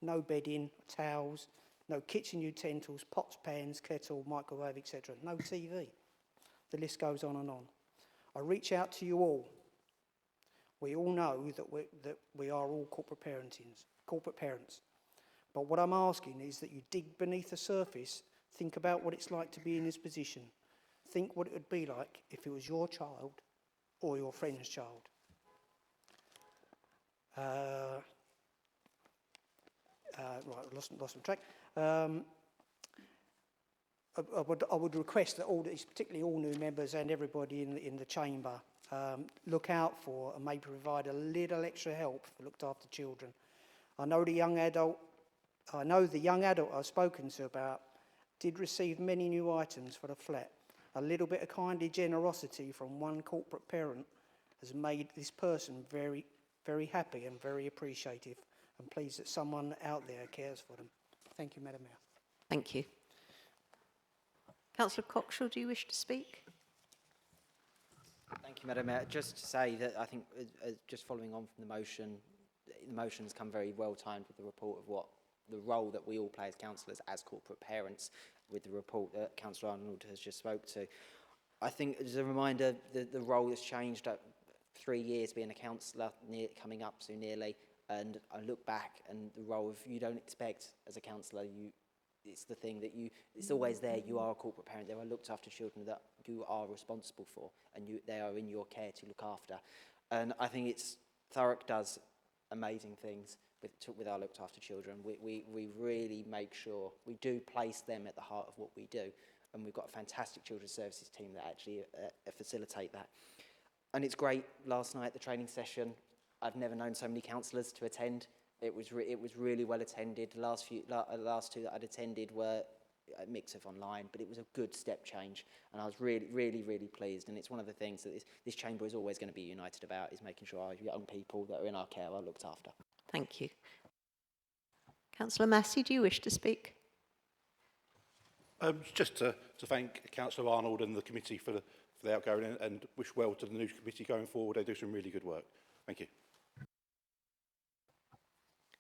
[SPEAKER 18] No bedding, towels, no kitchen utensils, pots, pans, kettle, microwave, etc. No TV. The list goes on and on. I reach out to you all. We all know that we are all corporate parents. But what I'm asking is that you dig beneath the surface, think about what it's like to be in this position. Think what it would be like if it was your child or your friend's child. Right, lost my track. I would request that all, particularly all new members and everybody in the chamber, look out for and maybe provide a little extra help for looked after children. I know the young adult I've spoken to about did receive many new items for the flat. A little bit of kindly generosity from one corporate parent has made this person very, very happy and very appreciative, and pleased that someone out there cares for them. Thank you, Madam Mayor.
[SPEAKER 1] Thank you. Councillor Cockshaw, do you wish to speak?
[SPEAKER 3] Thank you, Madam Mayor. Just to say that I think, just following on from the motion has come very well timed with the report of what the role that we all play as councillors, as corporate parents, with the report that Councillor Arnold has just spoke to. I think, as a reminder, the role has changed. 3 years being a councillor, coming up so nearly, and I look back and the role of, you don't expect as a councillor, it's the thing that it's always there. You are a corporate parent. There are looked after children that you are responsible for, and they are in your care to look after. And I think Thurrock does amazing things with our looked after children. We really make sure we do place them at the heart of what we do, and we've got a fantastic children's services team that actually facilitate that. And it's great. Last night, the training session, I've never known so many councillors to attend. It was really well attended. The last two that I'd attended were a mix of online, but it was a good step change, and I was really pleased. And it's one of the things that this chamber is always going to be united about, is making sure our young people that are in our care are looked after.
[SPEAKER 1] Thank you. Councillor Massey, do you wish to speak?
[SPEAKER 17] Just to thank Councillor Arnold and the committee for the outgoing, and wish well to the new committee going forward. They do some really good work. Thank you.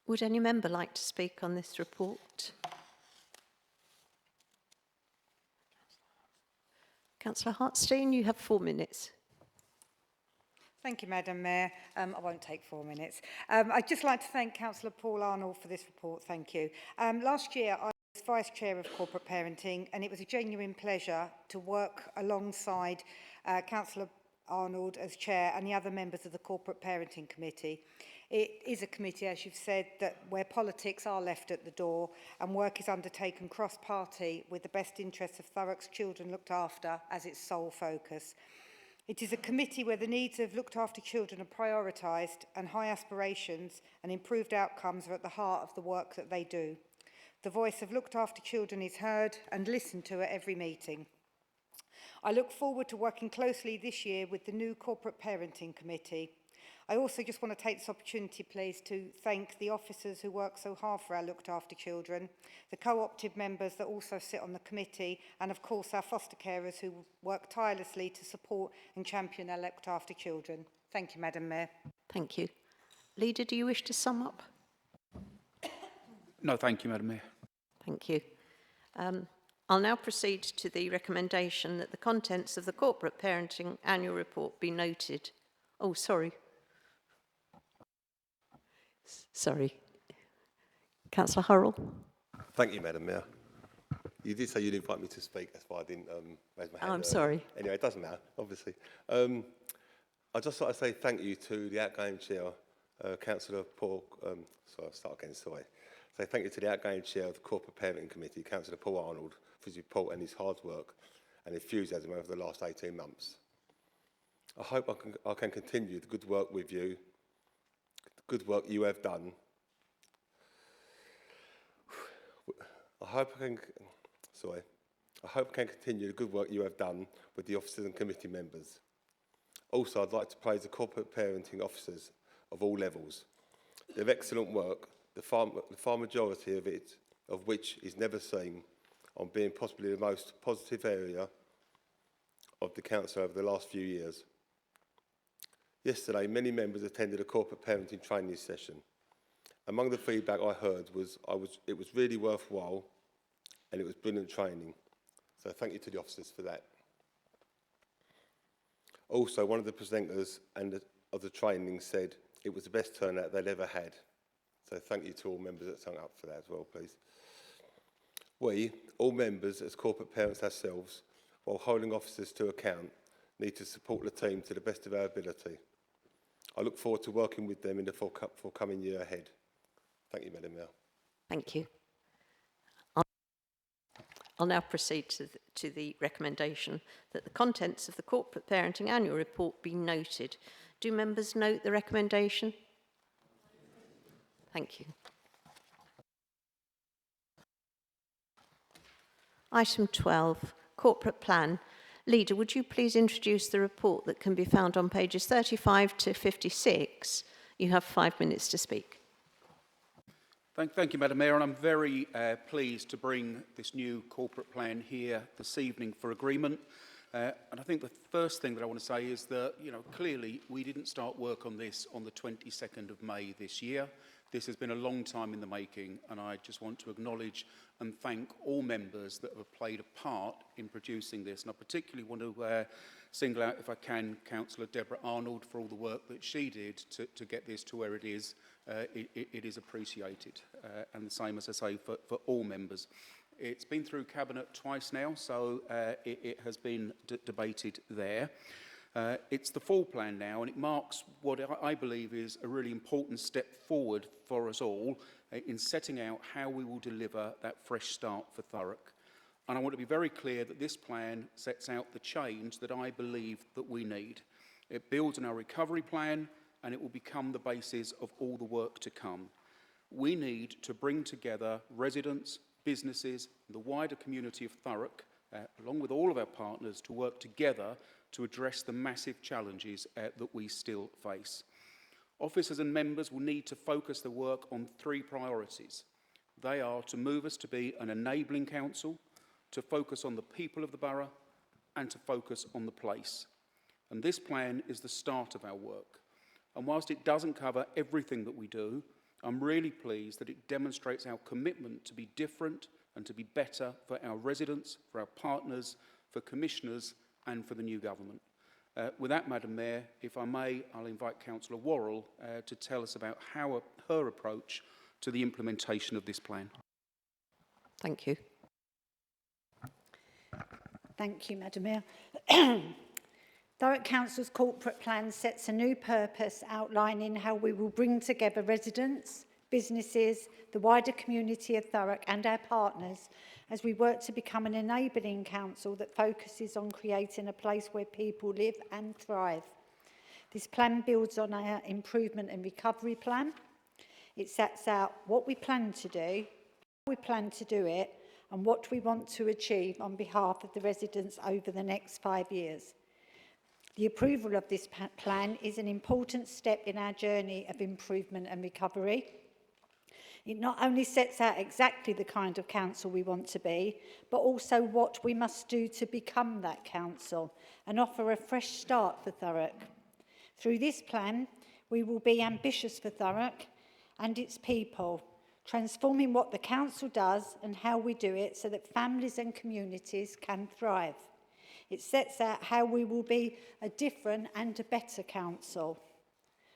[SPEAKER 1] Would any member like to speak on this report? Councillor Hartstein, you have 4 minutes.
[SPEAKER 5] Thank you, Madam Mayor. I won't take 4 minutes. I'd just like to thank Councillor Paul Arnold for this report. Thank you. Last year, I was Vice Chair of Corporate Parenting, and it was a genuine pleasure to work alongside Councillor Arnold as Chair and the other members of the Corporate Parenting Committee. It is a committee, as you've said, where politics are left at the door and work is undertaken cross-party with the best interests of Thurrock's children looked after as its sole focus. It is a committee where the needs of looked after children are prioritised and high aspirations and improved outcomes are at the heart of the work that they do. The voice of looked after children is heard and listened to at every meeting. I look forward to working closely this year with the new Corporate Parenting Committee. I also just want to take this opportunity, please, to thank the officers who work so hard for our looked after children, the co-opted members that also sit on the committee, and of course our foster carers who work tirelessly to support and champion our looked after children. Thank you, Madam Mayor.
[SPEAKER 1] Thank you. Leader, do you wish to sum up?
[SPEAKER 2] No, thank you, Madam Mayor.
[SPEAKER 1] Thank you. I'll now proceed to the recommendation that the contents of the Corporate Parenting Annual Report be noted. Oh, sorry. Sorry. Councillor Hurrell.
[SPEAKER 10] Thank you, Madam Mayor. You did say you'd invite me to speak, that's why I didn't raise my hand.
[SPEAKER 1] I'm sorry.
[SPEAKER 10] Anyway, it doesn't matter, obviously. I'd just like to say thank you to the outgoing chair, Councillor Paul, Say thank you to the outgoing chair of the Corporate Parenting Committee, Councillor Paul Arnold, for his report and his hard work and enthusiasm over the last 18 months. I hope I can continue the good work with you, good work you have done. I hope I can continue the good work you have done with the officers and committee members. Also, I'd like to praise the corporate parenting officers of all levels. Their excellent work, the far majority of which is never seen, on being possibly the most positive area of the council over the last few years. Yesterday, many members attended a corporate parenting training session. Among the feedback I heard was it was really worthwhile and it was brilliant training. So thank you to the officers for that. Also, one of the presenters of the training said it was the best turnout they'd ever had. So thank you to all members that signed up for that as well, please. We, all members as corporate parents ourselves, while holding officers to account, need to support the team to the best of our ability. I look forward to working with them in the forthcoming year ahead. Thank you, Madam Mayor.
[SPEAKER 1] Thank you. I'll now proceed to the recommendation that the contents of the Corporate Parenting Annual Report be noted. Do members note the recommendation? Thank you. Item 12, Corporate Plan. Leader, would you please introduce the report that can be found on pages 35 to 56? You have 5 minutes to speak.
[SPEAKER 2] Thank you, Madam Mayor, and I'm very pleased to bring this new corporate plan here this evening for agreement. And I think the first thing that I want to say is that, clearly we didn't start work on this on the 22nd of May this year. This has been a long time in the making, and I just want to acknowledge and thank all members that have played a part in producing this. And I particularly want to single out, if I can, Councillor Deborah Arnold for all the work that she did to get this to where it is. It is appreciated, and the same, as I say, for all members. It's been through Cabinet twice now, so it has been debated there. It's the full plan now, and it marks what I believe is a really important step forward for us all in setting out how we will deliver that fresh start for Thurrock. And I want to be very clear that this plan sets out the change that I believe that we need. It builds on our recovery plan, and it will become the basis of all the work to come. We need to bring together residents, businesses, and the wider community of Thurrock, along with all of our partners, to work together to address the massive challenges that we still face. Officers and members will need to focus their work on 3 priorities. They are to move us to be an enabling council, to focus on the people of the borough, and to focus on the place. And this plan is the start of our work. And whilst it doesn't cover everything that we do, I'm really pleased that it demonstrates our commitment to be different and to be better for our residents, for our partners, for commissioners, and for the new government. With that, Madam Mayor, if I may, I'll invite Councillor Worrell to tell us about her approach to the implementation of this plan.
[SPEAKER 1] Thank you.
[SPEAKER 19] Thank you, Madam Mayor. Thurrock Council's corporate plan sets a new purpose outlining how we will bring together residents, businesses, the wider community of Thurrock and our partners as we work to become an enabling council that focuses on creating a place where people live and thrive. This plan builds on our improvement and recovery plan. It sets out what we plan to do, how we plan to do it, and what we want to achieve on behalf of the residents over the next 5 years. The approval of this plan is an important step in our journey of improvement and recovery. It not only sets out exactly the kind of council we want to be, but also what we must do to become that council and offer a fresh start for Thurrock. Through this plan, we will be ambitious for Thurrock and its people, transforming what the council does and how we do it so that families and communities can thrive. It sets out how we will be a different and a better council.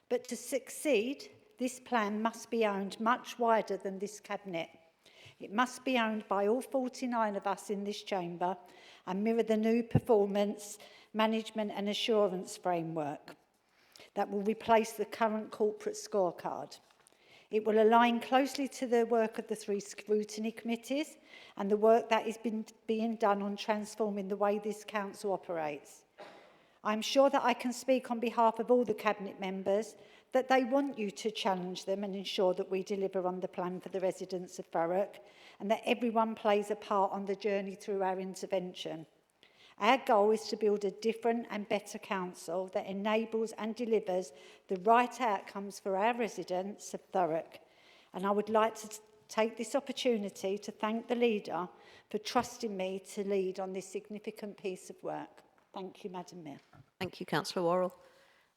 [SPEAKER 19] But to succeed, this plan must be owned much wider than this cabinet. It must be owned by all 49 of us in this chamber and mirror the new performance, management and assurance framework that will replace the current corporate scorecard. It will align closely to the work of the 3 scrutiny committees and the work that is being done on transforming the way this council operates. I'm sure that I can speak on behalf of all the cabinet members that they want you to challenge them and ensure that we deliver on the plan for the residents of Thurrock, and that everyone plays a part on the journey through our intervention. Our goal is to build a different and better council that enables and delivers the right outcomes for our residents of Thurrock. And I would like to take this opportunity to thank the leader for trusting me to lead on this significant piece of work. Thank you, Madam Mayor.
[SPEAKER 1] Thank you, Councillor Worrell.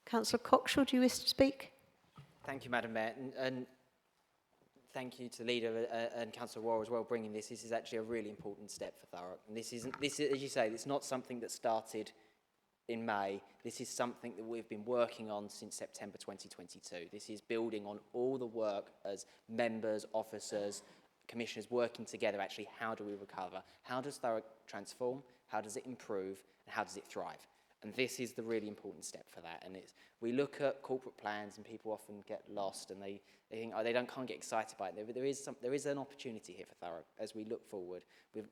[SPEAKER 1] Councillor Cockshaw, do you wish to speak?
[SPEAKER 3] Thank you, Madam Mayor, and thank you to the leader and Councillor Worrell as well bringing this. This is actually a really important step for Thurrock. And this is, as you say, it's not something that started in May. This is something that we've been working on since September 2022. This is building on all the work as members, officers, commissioners working together. Actually, how do we recover? How does Thurrock transform? How does it improve? And how does it thrive? And this is the really important step for that. And we look at corporate plans and people often get lost and they think, oh, can't get excited by it. There is an opportunity here for Thurrock as we look forward.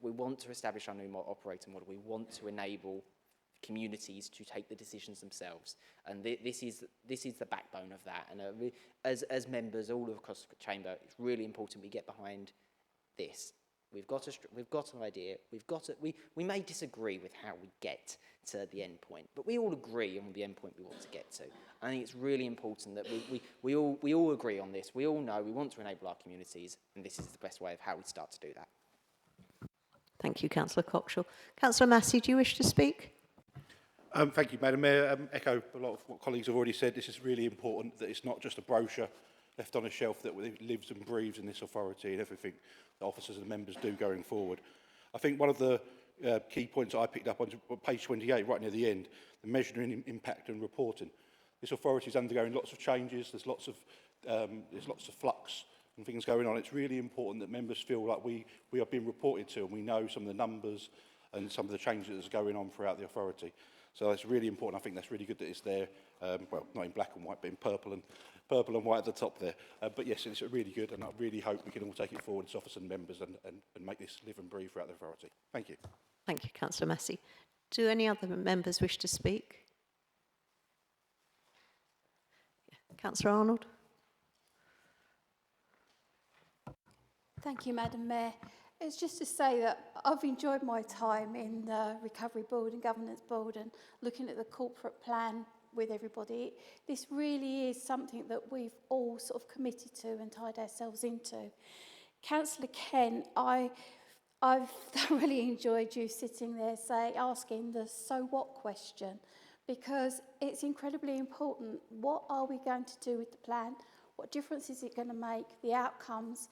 [SPEAKER 3] We want to establish our new operating model. We want to enable communities to take the decisions themselves. And this is the backbone of that. And as members all across the chamber, it's really important we get behind this. We've got an idea. We may disagree with how we get to the end point, but we all agree on the end point we want to get to. I think it's really important that we all agree on this. We all know we want to enable our communities, and this is the best way of how we start to do that.
[SPEAKER 1] Thank you, Councillor Cockshaw. Councillor Massey, do you wish to speak?
[SPEAKER 17] Thank you, Madam Mayor. Echo a lot of what colleagues have already said. This is really important that it's not just a brochure left on a shelf that lives and breathes in this authority and everything the officers and members do going forward. I think one of the key points I picked up on page 28, right near the end, the measuring impact and reporting. This authority is undergoing lots of changes. There's lots of flux and things going on. It's really important that members feel like we are being reported to and we know some of the numbers and some of the changes that's going on throughout the authority. So that's really important. I think that's really good that it's there. Well, not in black and white, but in purple and white at the top there. But yes, it's really good, and I really hope we can all take it forward as officers and members and make this live and breathe throughout the authority. Thank you.
[SPEAKER 1] Thank you, Councillor Massey. Do any other members wish to speak? Councillor Arnold.
[SPEAKER 20] Thank you, Madam Mayor. It's just to say that I've enjoyed my time in the Recovery Board and Governance Board and looking at the corporate plan with everybody. This really is something that we've all sort of committed to and tied ourselves into. Councillor Kent, I've thoroughly enjoyed you sitting there asking the so what question, because it's incredibly important. What are we going to do with the plan? What difference is it going to make? The outcomes?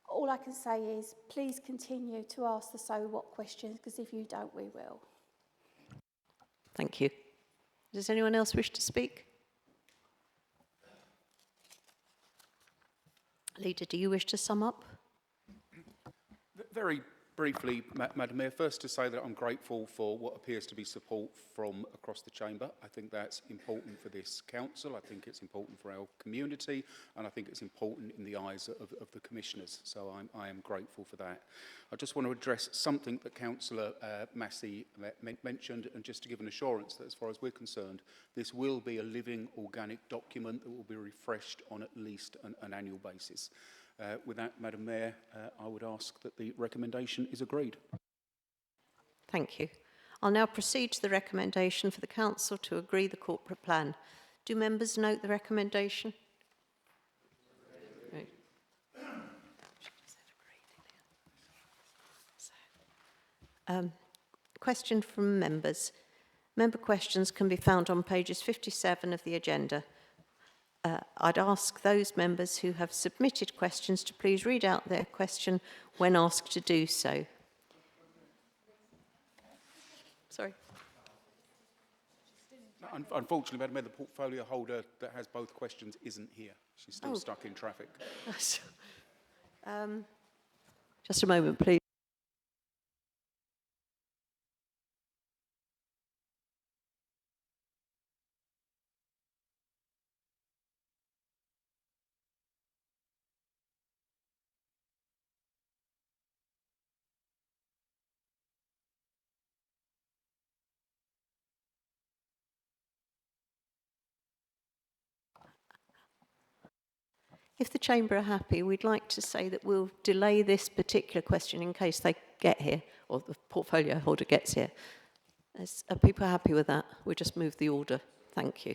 [SPEAKER 20] All I can say is please continue to ask the so what questions, because if you don't, we will.
[SPEAKER 1] Thank you. Does anyone else wish to speak? Leader, do you wish to sum up?
[SPEAKER 2] Very briefly, Madam Mayor, first to say that I'm grateful for what appears to be support from across the chamber. I think that's important for this council. I think it's important for our community, and I think it's important in the eyes of the commissioners. So I am grateful for that. I just want to address something that Councillor Massey mentioned, and just to give an assurance that as far as we're concerned, this will be a living, organic document that will be refreshed on at least an annual basis. With that, Madam Mayor, I would ask that the recommendation is agreed.
[SPEAKER 1] Thank you. I'll now proceed to the recommendation for the Council to agree the corporate plan. Do members note the recommendation? Right. Question from members. Member questions can be found on pages 57 of the agenda. I'd ask those members who have submitted questions to please read out their question when asked to do so. Sorry.
[SPEAKER 2] Unfortunately, Madam Mayor, the portfolio holder that has both questions isn't here. She's still stuck in traffic.
[SPEAKER 1] Just a moment, please. If the Chamber are happy, we'd like to say that we'll delay this particular question in case they get here, or the portfolio holder gets here. Are people happy with that? We'll just move the order. Thank you.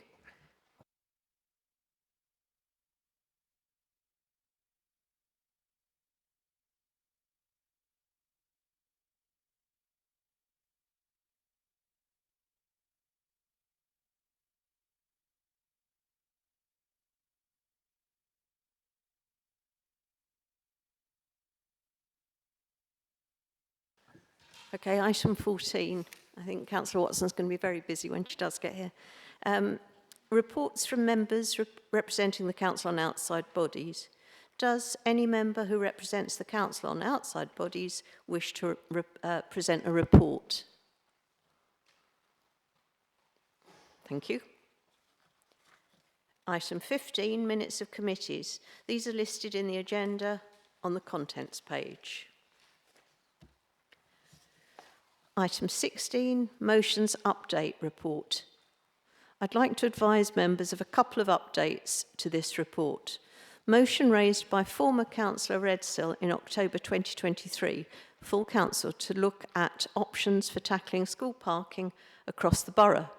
[SPEAKER 1] Okay, item 14. I think Councillor Watson's going to be very busy when she does get here. Reports from members representing the council on outside bodies. Does any member who represents the council on outside bodies wish to present a report? Thank you. Item 15, minutes of committees. These are listed in the agenda on the contents page. Item 16, motions update report. I'd like to advise members of a couple of updates to this report. Motion raised by former Councillor Redsill in October 2023, full council to look at options for tackling school parking across the borough.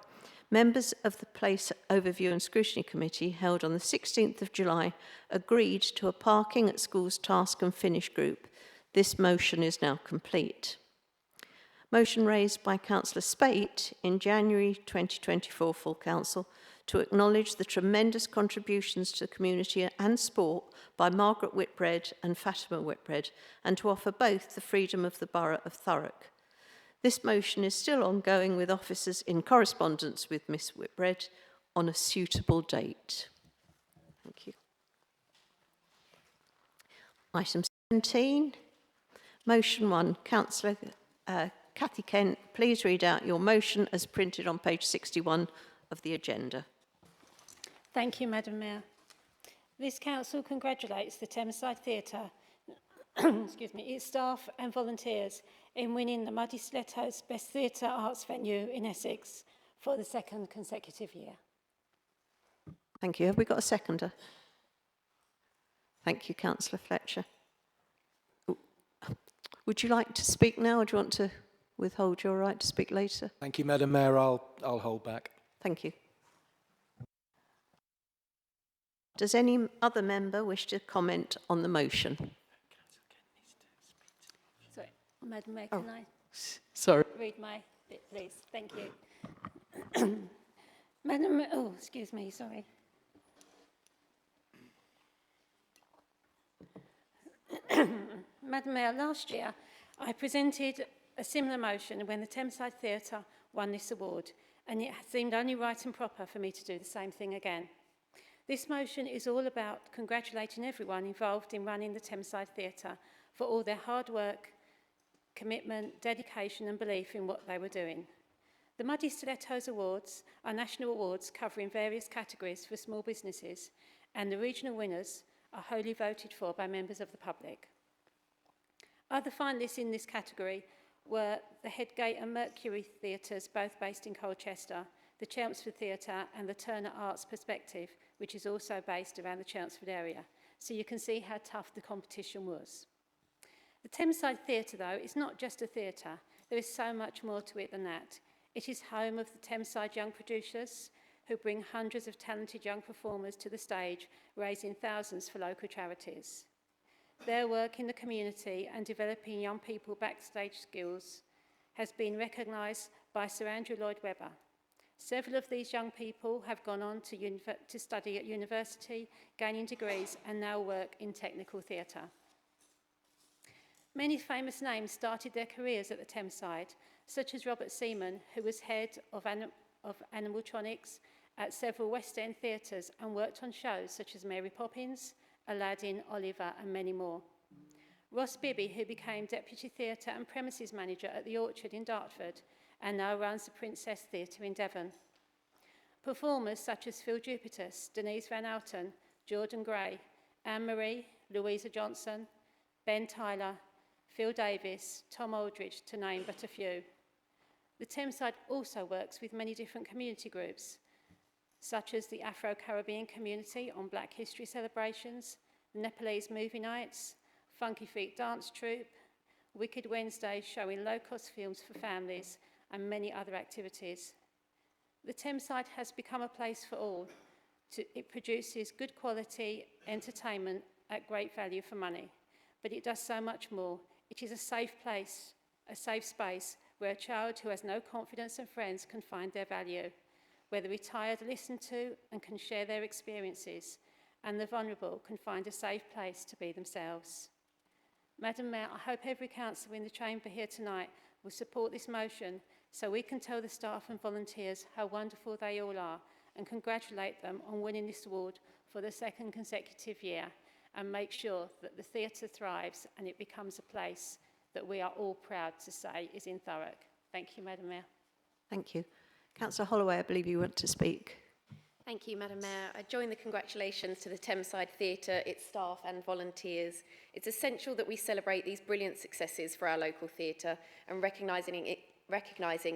[SPEAKER 1] Members of the Place Overview and Scrutiny Committee held on the 16th of July agreed to a parking at schools task and finish group. This motion is now complete. Motion raised by Councillor Spate in January 2024 full council to acknowledge the tremendous contributions to the community and sport by Margaret Whitbread and Fatima Whitbread, and to offer both the freedom of the borough of Thurrock. This motion is still ongoing with officers in correspondence with Miss Whitbread on a suitable date. Thank you. Item 17, motion 1, Councillor Cathy Kent, please read out your motion as printed on page 61 of the agenda.
[SPEAKER 21] Thank you, Madam Mayor. This council congratulates the Thameside Theatre, excuse me, its staff and volunteers in winning the Muddy Stilettos Best Theatre Arts Venue in Essex for the second consecutive year.
[SPEAKER 1] Thank you. Have we got a seconder? Thank you, Councillor Fletcher. Would you like to speak now, or do you want to withhold your right to speak later?
[SPEAKER 14] Thank you, Madam Mayor. I'll hold back.
[SPEAKER 1] Thank you. Does any other member wish to comment on the motion?
[SPEAKER 21] Sorry, Madam Mayor, can I
[SPEAKER 1] Sorry.
[SPEAKER 21] read my bit, please? Thank you. Madam, oh, excuse me, sorry. Madam Mayor, last year I presented a similar motion when the Thameside Theatre won this award, and it seemed only right and proper for me to do the same thing again. This motion is all about congratulating everyone involved in running the Thameside Theatre for all their hard work, commitment, dedication and belief in what they were doing. The Muddy Stilettos Awards are national awards covering various categories for small businesses, and the regional winners are wholly voted for by members of the public. Other finalists in this category were the Headgate and Mercury Theatres, both based in Colchester, the Chelmsford Theatre and the Turner Arts Perspective, which is also based around the Chelmsford area. So you can see how tough the competition was. The Thameside Theatre, though, is not just a theatre. There is so much more to it than that. It is home of the Thameside Young Producers, who bring hundreds of talented young performers to the stage, raising thousands for local charities. Their work in the community and developing young people backstage skills has been recognised by Sir Andrew Lloyd Webber. Several of these young people have gone on to study at university, gaining degrees, and now work in technical theatre. Many famous names started their careers at the Thameside, such as Robert Seaman, who was head of animatronics at several West End theatres and worked on shows such as Mary Poppins, Aladdin, Oliver, and many more. Ross Bibby, who became Deputy Theatre and Premises Manager at the Orchard in Dartford and now runs the Princess Theatre in Devon. Performers such as Phil Jupitus, Denise Van Outen, Jordan Gray, Anne-Marie, Louisa Johnson, Ben Tyler, Phil Davis, Tom Aldridge, to name but a few. The Thameside also works with many different community groups, such as the Afro-Caribbean community on Black History celebrations, Nepalese movie nights, Funky Feet dance troupe, Wicked Wednesday showing low-cost films for families, and many other activities. The Thameside has become a place for all. It produces good quality entertainment at great value for money, but it does so much more. It is a safe place, a safe space where a child who has no confidence and friends can find their value, where the retired listen to and can share their experiences, and the vulnerable can find a safe place to be themselves. Madam Mayor, I hope every councillor in the chamber here tonight will support this motion so we can tell the staff and volunteers how wonderful they all are and congratulate them on winning this award for the second consecutive year, and make sure that the theatre thrives and it becomes a place that we are all proud to say is in Thurrock. Thank you, Madam Mayor.
[SPEAKER 1] Thank you. Councillor Holloway, I believe you want to speak.
[SPEAKER 16] Thank you, Madam Mayor. I join the congratulations to the Thameside Theatre, its staff and volunteers. It's essential that we celebrate these brilliant successes for our local theatre and recognising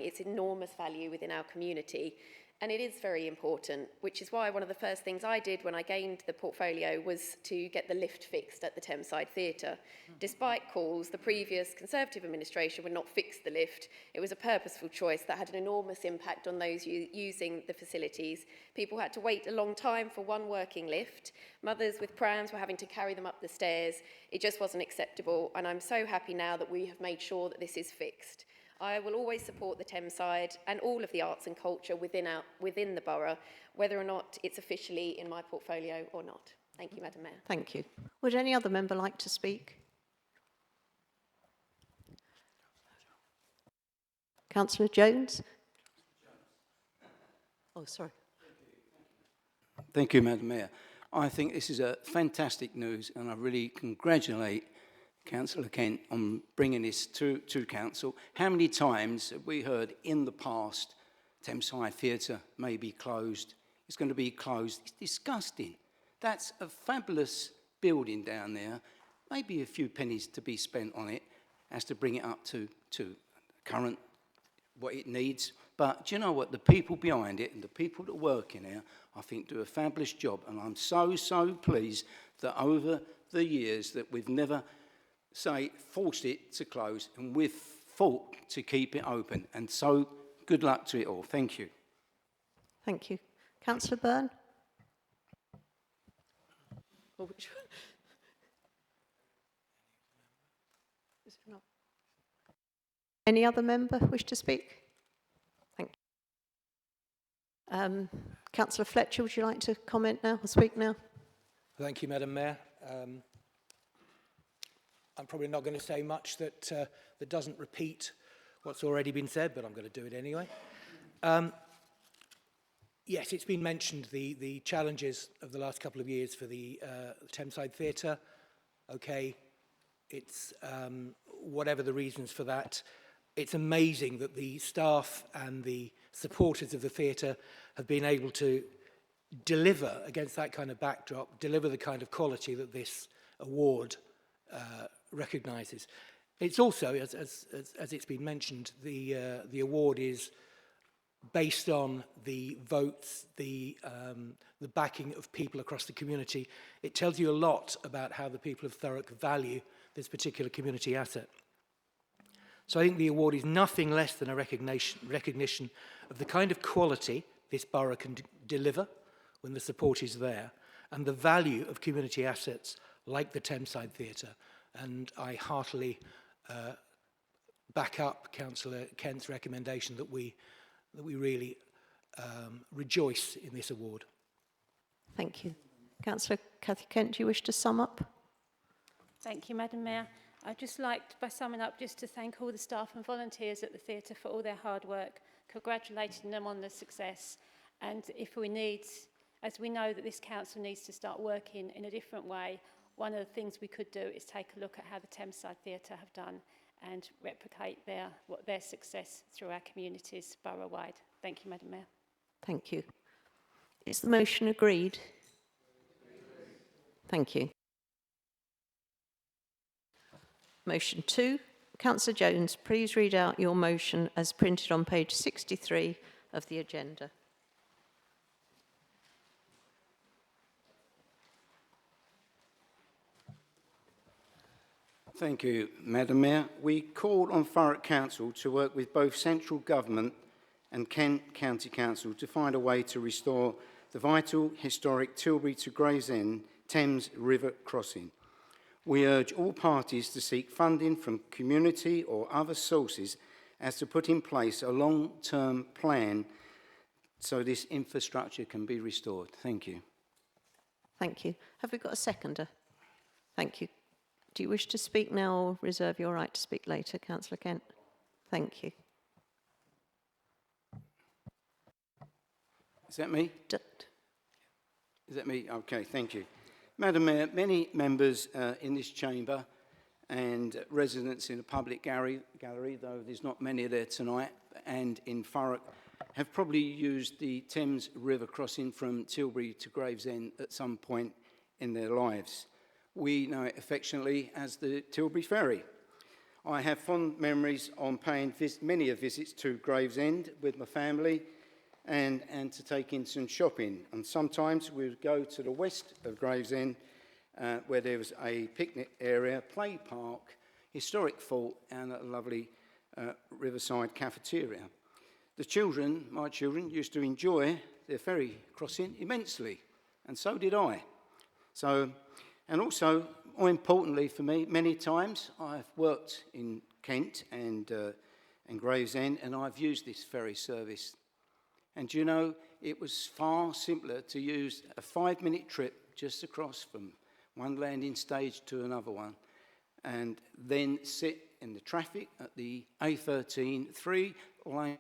[SPEAKER 16] its enormous value within our community. And it is very important, which is why one of the first things I did when I gained the portfolio was to get the lift fixed at the Thameside Theatre. Despite calls, the previous Conservative administration would not fix the lift. It was a purposeful choice that had an enormous impact on those using the facilities. People had to wait a long time for one working lift. Mothers with prams were having to carry them up the stairs. It just wasn't acceptable, and I'm so happy now that we have made sure that this is fixed. I will always support the Thameside and all of the arts and culture within the borough, whether or not it's officially in my portfolio or not. Thank you, Madam Mayor.
[SPEAKER 1] Thank you. Would any other member like to speak? Councillor Jones? Oh, sorry.
[SPEAKER 4] Thank you, Madam Mayor. I think this is a fantastic news, and I really congratulate Councillor Kent on bringing this to Council. How many times have we heard in the past Thameside Theatre may be closed, it's going to be closed? It's disgusting. That's a fabulous building down there. Maybe a few pennies to be spent on it as to bring it up to current, what it needs. But do you know what? The people behind it and the people that work in there, I think, do a fabulous job. And I'm so pleased that over the years that we've never forced it to close, and we've fought to keep it open. And so, good luck to it all. Thank you.
[SPEAKER 1] Thank you. Councillor Byrne? Or which one? Is it not? Any other member wish to speak? Thank you. Councillor Fletcher, would you like to comment now or speak now?
[SPEAKER 14] Thank you, Madam Mayor. I'm probably not going to say much that doesn't repeat what's already been said, but I'm going to do it anyway. Yes, it's been mentioned, the challenges of the last couple of years for the Thameside Theatre. Okay, it's whatever the reasons for that. It's amazing that the staff and the supporters of the theatre have been able to deliver against that kind of backdrop, deliver the kind of quality that this award recognises. It's also, as it's been mentioned, the award is based on the votes, the backing of people across the community. It tells you a lot about how the people of Thurrock value this particular community asset. So I think the award is nothing less than a recognition of the kind of quality this borough can deliver when the support is there, and the value of community assets like the Thameside Theatre. And I heartily back up Councillor Kent's recommendation that we really rejoice in this award.
[SPEAKER 1] Thank you. Councillor Cathy Kent, do you wish to sum up?
[SPEAKER 21] Thank you, Madam Mayor. I'd just like, by summing up, just to thank all the staff and volunteers at the theatre for all their hard work, congratulating them on the success. And if we need, as we know that this council needs to start working in a different way, one of the things we could do is take a look at how the Thameside Theatre have done and replicate their success through our communities borough-wide. Thank you, Madam Mayor.
[SPEAKER 1] Thank you. Is the motion agreed? Thank you. Motion 2. Councillor Jones, please read out your motion as printed on page 63 of the agenda.
[SPEAKER 4] Thank you, Madam Mayor. We called on Thurrock Council to work with both central government and Kent County Council to find a way to restore the vital, historic Tilbury to Gravesend Thames River crossing. We urge all parties to seek funding from community or other sources as to put in place a long-term plan so this infrastructure can be restored. Thank you.
[SPEAKER 1] Thank you. Have we got a seconder? Thank you. Do you wish to speak now or reserve your right to speak later, Councillor Kent? Thank you.
[SPEAKER 4] Is that me? Is that me? Okay, thank you. Madam Mayor, many members in this chamber and residents in the public gallery, though there's not many there tonight, and in Thurrock, have probably used the Thames River crossing from Tilbury to Gravesend at some point in their lives. We know it affectionately as the Tilbury Ferry. I have fond memories on paying many visits to Gravesend with my family and to take in some shopping. And sometimes we would go to the west of Gravesend where there was a picnic area, play park, historic fort and a lovely riverside cafeteria. The children, my children, used to enjoy their ferry crossing immensely, and so did I. And also, more importantly for me, many times I've worked in Kent and Gravesend, and I've used this ferry service. And you know, it was far simpler to use a 5-minute trip just across from one landing stage to another one, and then sit in the traffic at the A13 3-lane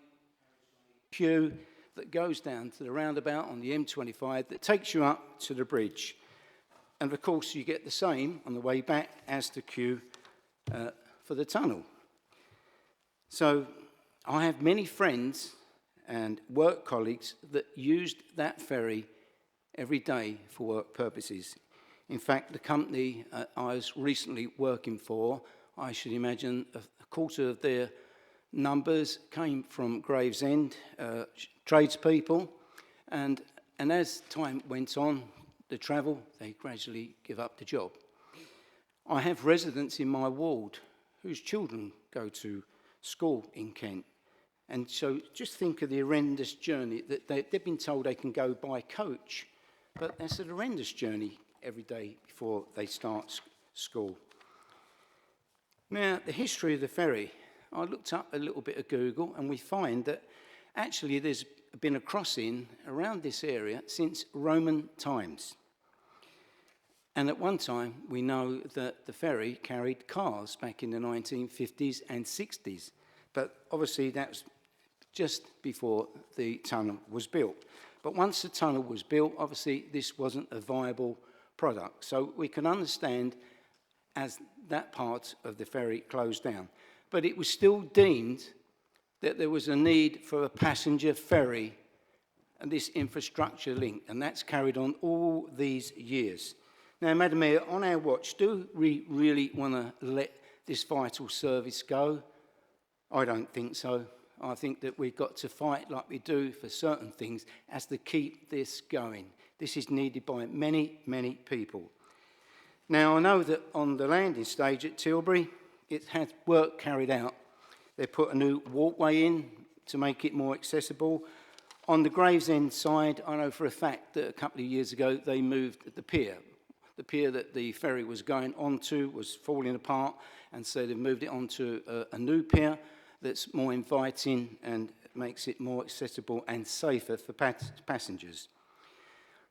[SPEAKER 4] queue that goes down to the roundabout on the M25 that takes you up to the bridge. And of course, you get the same on the way back as the queue for the tunnel. So I have many friends and work colleagues that used that ferry every day for work purposes. In fact, the company I was recently working for, I should imagine a quarter of their numbers came from Gravesend, tradespeople, and as time went on, the travel, they gradually give up the job. I have residents in my ward whose children go to school in Kent, and so just think of the horrendous journey that they've been told they can go by coach, but that's a horrendous journey every day before they start school. Now, the history of the ferry, I looked up a little bit of Google and we find that actually there's been a crossing around this area since Roman times. And at one time, we know that the ferry carried cars back in the 1950s and 60s. But obviously, that was just before the tunnel was built. But once the tunnel was built, obviously, this wasn't a viable product. So we can understand as that part of the ferry closed down. But it was still deemed that there was a need for a passenger ferry and this infrastructure link, and that's carried on all these years. Now, Madam Mayor, on our watch, do we really want to let this vital service go? I don't think so. I think that we've got to fight like we do for certain things as to keep this going. This is needed by many, many people. Now, I know that on the landing stage at Tilbury, it had work carried out. They put a new walkway in to make it more accessible. On the Gravesend side, I know for a fact that a couple of years ago, they moved the pier. The pier that the ferry was going onto was falling apart, and so they've moved it onto a new pier that's more inviting and makes it more accessible and safer for passengers.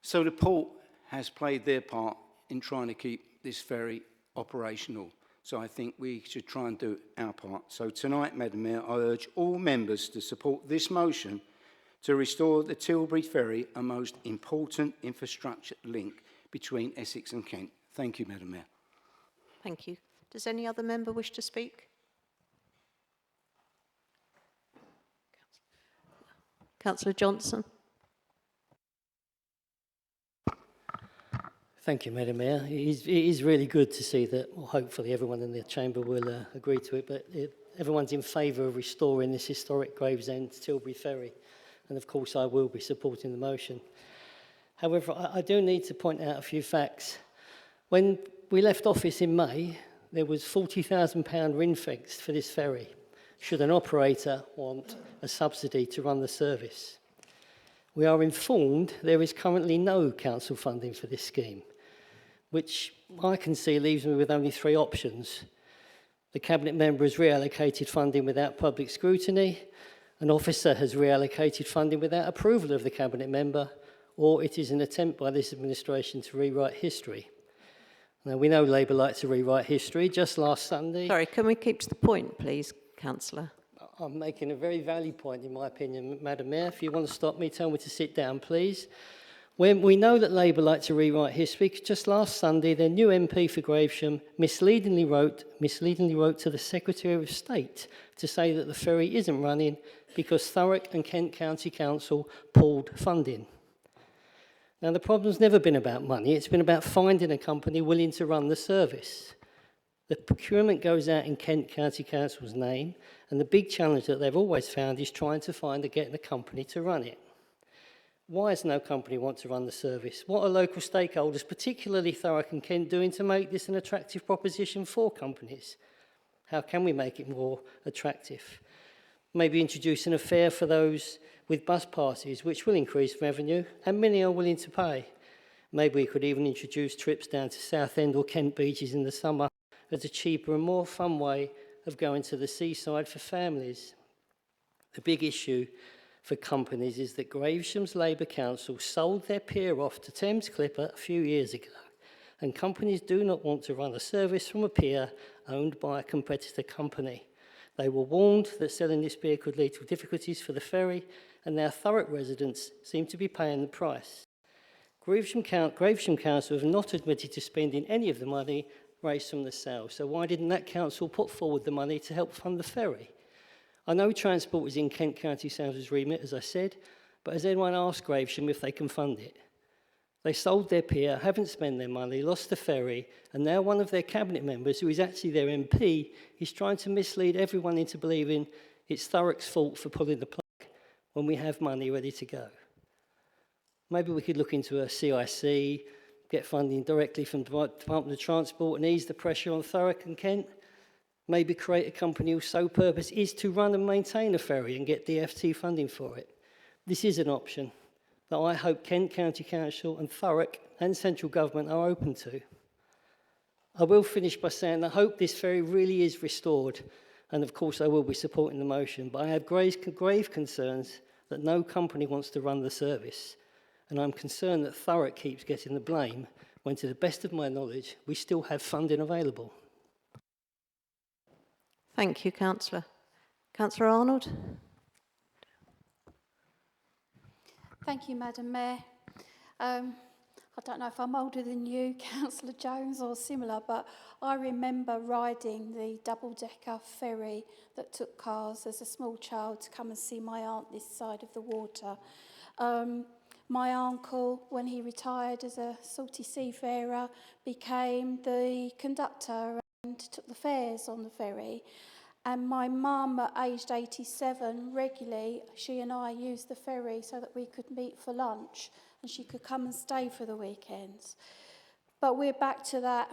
[SPEAKER 4] So the port has played their part in trying to keep this ferry operational. So I think we should try and do our part. So tonight, Madam Mayor, I urge all members to support this motion to restore the Tilbury Ferry, a most important infrastructure link between Essex and Kent. Thank you, Madam Mayor.
[SPEAKER 1] Thank you. Does any other member wish to speak? Councillor Johnson.
[SPEAKER 13] Thank you, Madam Mayor. It is really good to see that, well, hopefully everyone in the chamber will agree to it, but everyone's in favour of restoring this historic Gravesend Tilbury Ferry. And of course I will be supporting the motion. However, I do need to point out a few facts. When we left office in May, there was £40,000 ring-fenced for this ferry, should an operator want a subsidy to run the service. We are informed there is currently no council funding for this scheme, which I can see leaves me with only 3 options. The Cabinet member has reallocated funding without public scrutiny, an officer has reallocated funding without approval of the Cabinet member, or it is an attempt by this administration to rewrite history. Now, we know Labour like to rewrite history. Just last Sunday...
[SPEAKER 1] Sorry, can we keep to the point, please, Councillor?
[SPEAKER 13] I'm making a very valid point, in my opinion, Madam Mayor. If you want to stop me, tell me to sit down, please. When we know that Labour like to rewrite history, just last Sunday, their new MP for Gravesham misleadingly wrote to the Secretary of State to say that the ferry isn't running because Thurrock and Kent County Council pulled funding. Now, the problem's never been about money. It's been about finding a company willing to run the service. The procurement goes out in Kent County Council's name, and the big challenge that they've always found is trying to find and get the company to run it. Why does no company want to run the service? What are local stakeholders, particularly Thurrock and Kent, doing to make this an attractive proposition for companies? How can we make it more attractive? Maybe introducing a fare for those with bus passes, which will increase revenue, and many are willing to pay. Maybe we could even introduce trips down to Southend or Kent beaches in the summer as a cheaper and more fun way of going to the seaside for families. The big issue for companies is that Gravesham's Labour Council sold their pier off to Thames Clipper a few years ago, and companies do not want to run a service from a pier owned by a competitor company. They were warned that selling this pier could lead to difficulties for the ferry, and now Thurrock residents seem to be paying the price. Gravesham Council have not admitted to spending any of the money raised from the sale, so why didn't that council put forward the money to help fund the ferry? I know transport is in Kent County Council's remit, as I said, but has anyone asked Gravesham if they can fund it? They sold their pier, haven't spent their money, lost the ferry, and now one of their cabinet members, who is actually their MP, is trying to mislead everyone into believing it's Thurrock's fault for pulling the plug when we have money ready to go. Maybe we could look into a CIC, get funding directly from the Department of Transport and ease the pressure on Thurrock and Kent. Maybe create a company whose sole purpose is to run and maintain a ferry and get DFT funding for it. This is an option that I hope Kent County Council and Thurrock and central government are open to. I will finish by saying I hope this ferry really is restored, and of course I will be supporting the motion, but I have grave concerns that no company wants to run the service, and I'm concerned that Thurrock keeps getting the blame when, to the best of my knowledge, we still have funding available.
[SPEAKER 1] Thank you, Councillor. Councillor Arnold?
[SPEAKER 20] Thank you, Madam Mayor. I don't know if I'm older than you, Councillor Jones, or similar, but I remember riding the double-decker ferry that took cars as a small child to come and see my aunt this side of the water. My uncle, when he retired as a salty seafarer, became the conductor and took the fares on the ferry. And my mum, at aged 87, regularly, she and I used the ferry so that we could meet for lunch and she could come and stay for the weekends. But we're back to that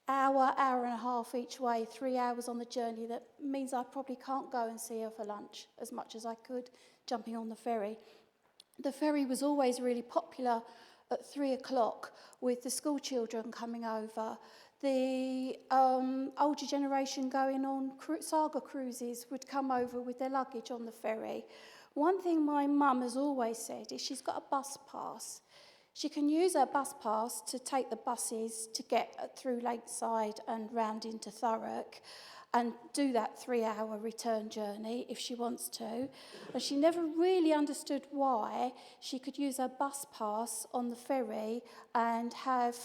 [SPEAKER 20] hour and a half each way, 3 hours on the journey. That means I probably can't go and see her for lunch as much as I could jumping on the ferry. The ferry was always really popular at 3 o'clock with the school children coming over. The older generation going on saga cruises would come over with their luggage on the ferry. One thing my mum has always said is she's got a bus pass. She can use her bus pass to take the buses to get through Lakeside and round into Thurrock and do that 3-hour return journey if she wants to. And she never really understood why she could use her bus pass on the ferry and have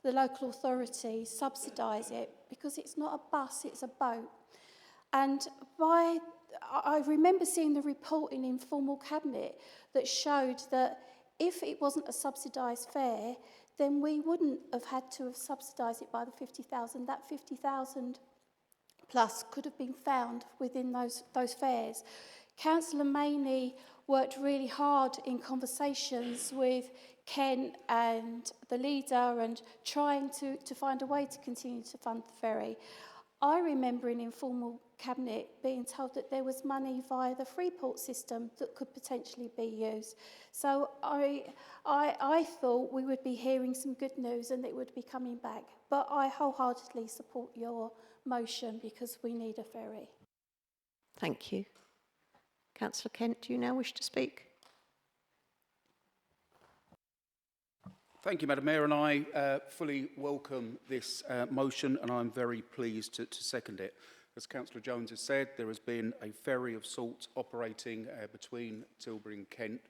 [SPEAKER 20] the local authority subsidise it, because it's not a bus, it's a boat. And I remember seeing the report in informal cabinet that showed that if it wasn't a subsidised fare, then we wouldn't have had to have subsidised it by the 50,000. That 50,000 plus could have been found within those fares. Councillor Maney worked really hard in conversations with Ken and the leader and trying to find a way to continue to fund the ferry. I remember in informal cabinet being told that there was money via the Freeport system that could potentially be used. So I thought we would be hearing some good news and it would be coming back. But I wholeheartedly support your motion because we need a ferry.
[SPEAKER 1] Thank you. Councillor Kent, do you now wish to speak?
[SPEAKER 2] Thank you, Madam Mayor, and I fully welcome this motion, and I'm very pleased to second it. As Councillor Jones has said, there has been a ferry of sorts operating between Tilbury and Kent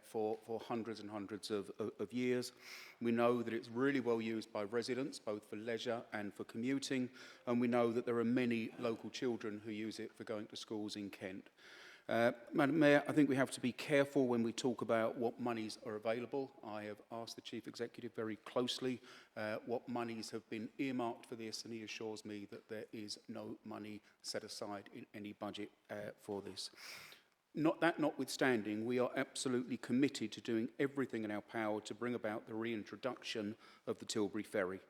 [SPEAKER 2] for hundreds and hundreds of years. We know that it's really well used by residents, both for leisure and for commuting, and we know that there are many local children who use it for going to schools in Kent. Madam Mayor, I think we have to be careful when we talk about what monies are available. I have asked the Chief Executive very closely what monies have been earmarked for this, and he assures me that there is no money set aside in any budget for this. Notwithstanding, we are absolutely committed to doing everything in our power to bring about the reintroduction of the Tilbury Ferry.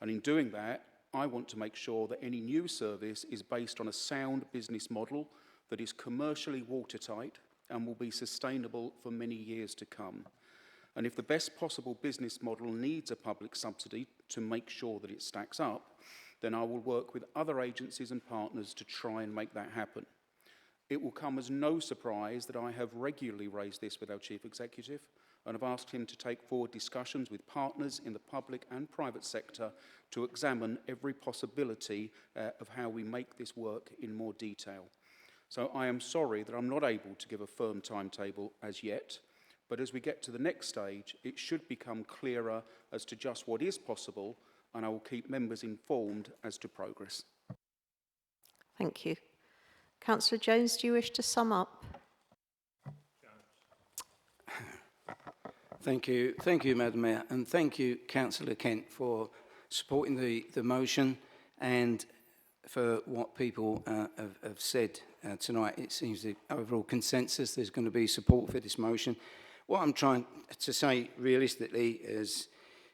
[SPEAKER 2] And in doing that, I want to make sure that any new service is based on a sound business model that is commercially watertight and will be sustainable for many years to come. And if the best possible business model needs a public subsidy to make sure that it stacks up, then I will work with other agencies and partners to try and make that happen. It will come as no surprise that I have regularly raised this with our Chief Executive and have asked him to take forward discussions with partners in the public and private sector to examine every possibility of how we make this work in more detail. So I am sorry that I'm not able to give a firm timetable as yet, but as we get to the next stage, it should become clearer as to just what is possible, and I will keep members informed as to progress.
[SPEAKER 1] Thank you. Councillor Jones, do you wish to sum up?
[SPEAKER 4] Thank you, Madam Mayor, and thank you, Councillor Kent, for supporting the motion and for what people have said tonight. It seems the overall consensus there's going to be support for this motion. What I'm trying to say realistically is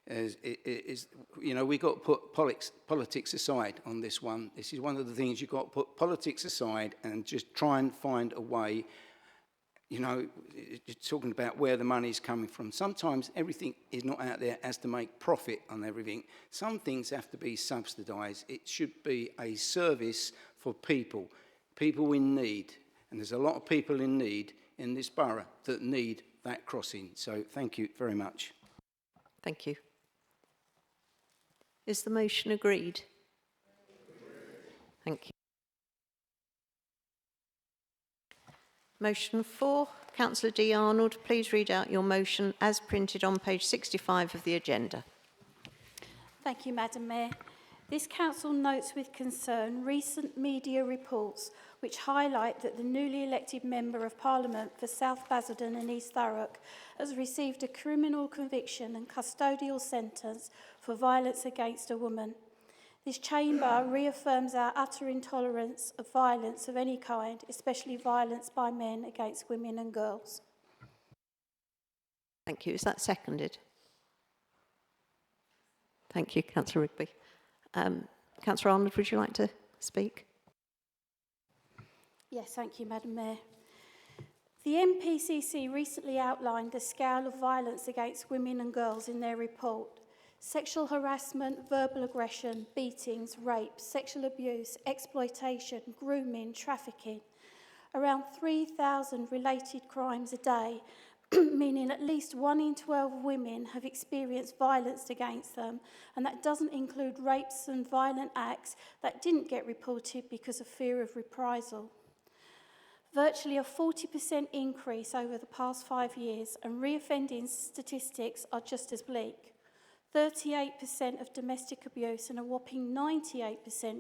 [SPEAKER 4] you know, we've got to put politics aside on this one. This is one of the things you've got to put politics aside and just try and find a way. You know, you're talking about where the money's coming from. Sometimes everything is not out there as to make profit on everything. Some things have to be subsidised. It should be a service for people in need. And there's a lot of people in need in this borough that need that crossing. So thank you very much.
[SPEAKER 1] Thank you. Is the motion agreed? Thank you. Motion 4, Councillor D. Arnold, please read out your motion as printed on page 65 of the agenda.
[SPEAKER 20] Thank you, Madam Mayor. This council notes with concern recent media reports which highlight that the newly elected Member of Parliament for South Basildon and East Thurrock has received a criminal conviction and custodial sentence for violence against a woman. This chamber reaffirms our utter intolerance of violence of any kind, especially violence by men against women and girls.
[SPEAKER 1] Thank you. Is that seconded? Thank you, Councillor Rigby. Councillor Arnold, would you like to speak?
[SPEAKER 20] Yes, thank you, Madam Mayor. The MPCC recently outlined the scale of violence against women and girls in their report. Sexual harassment, verbal aggression, beatings, rape, sexual abuse, exploitation, grooming, trafficking. Around 3,000 related crimes a day, meaning at least 1 in 12 women have experienced violence against them, and that doesn't include rapes and violent acts that didn't get reported because of fear of reprisal. Virtually a 40% increase over the past 5 years, and reoffending statistics are just as bleak. 38% of domestic abuse and a whopping 98%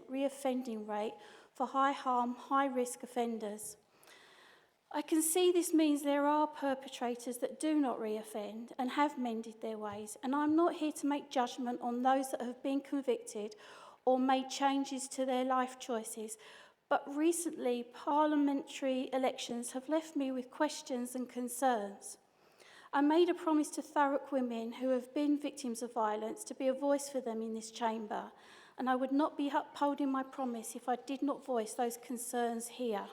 [SPEAKER 20] reoffending rate for high harm, high risk offenders. I can see this means there are perpetrators that do not reoffend and have mended their ways, and I'm not here to make judgment on those that have been convicted or made changes to their life choices, but recently parliamentary elections have left me with questions and concerns. I made a promise to Thurrock women who have been victims of violence to be a voice for them in this chamber, and I would not be upholding my promise if I did not voice those concerns here.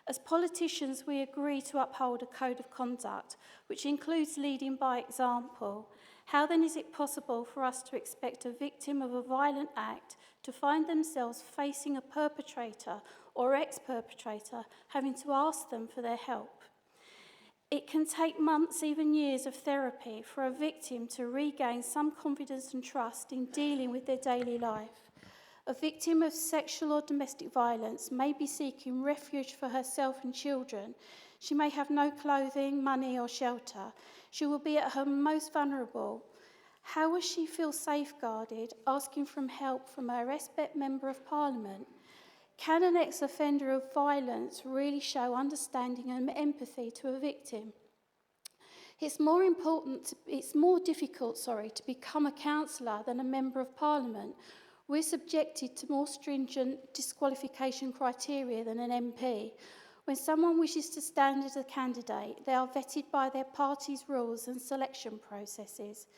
[SPEAKER 20] As politicians, we agree to uphold a code of conduct, which includes leading by example. How then is it possible for us to expect a victim of a violent act to find themselves facing a perpetrator or ex-perpetrator having to ask them for their help? It can take months, even years of therapy for a victim to regain some confidence and trust in dealing with their daily life. A victim of sexual or domestic violence may be seeking refuge for herself and children. She may have no clothing, money or shelter. She will be at her most vulnerable. How will she feel safeguarded, asking for help from her respect member of parliament? Can an ex-offender of violence really show understanding and empathy to a victim? It's more difficult to become a councillor than a member of parliament. We're subjected to more stringent disqualification criteria than an MP. When someone wishes to stand as a candidate, they are vetted by their party's rules and selection processes.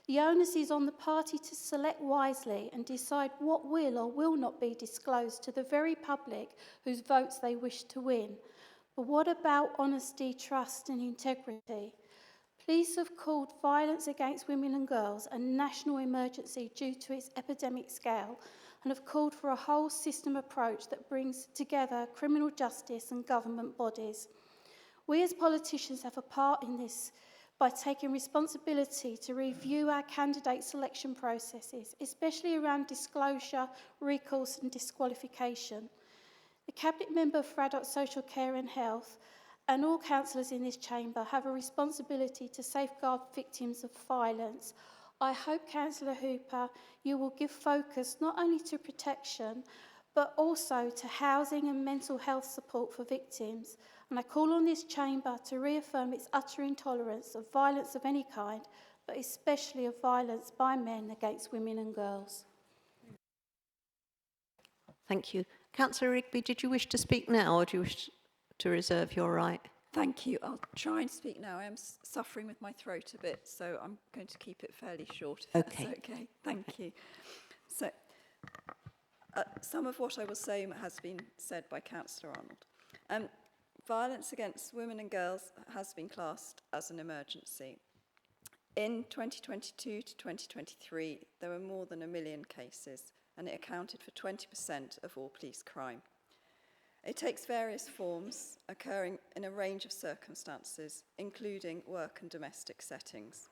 [SPEAKER 20] The onus is on the party to select wisely and decide what will or will not be disclosed to the very public whose votes they wish to win. But what about honesty, trust and integrity? Police have called violence against women and girls a national emergency due to its epidemic scale and have called for a whole system approach that brings together criminal justice and government bodies. We as politicians have a part in this by taking responsibility to review our candidate selection processes, especially around disclosure, recourse and disqualification. The Cabinet Member for Adult Social Care and Health and all councillors in this chamber have a responsibility to safeguard victims of violence. I hope, Councillor Hooper, you will give focus not only to protection, but also to housing and mental health support for victims. And I call on this chamber to reaffirm its utter intolerance of violence of any kind, but especially of violence by men against women and girls.
[SPEAKER 1] Thank you. Councillor Rigby, did you wish to speak now or do you wish to reserve your right?
[SPEAKER 6] Thank you. I'll try and speak now. I am suffering with my throat a bit, so I'm going to keep it fairly short, if
[SPEAKER 1] Okay.
[SPEAKER 6] that's okay. Thank you. So, some of what I will say has been said by Councillor Arnold. Violence against women and girls has been classed as an emergency. In 2022 to 2023, there were more than 1 million cases, and it accounted for 20% of all police crime. It takes various forms, occurring in a range of circumstances, including work and domestic settings.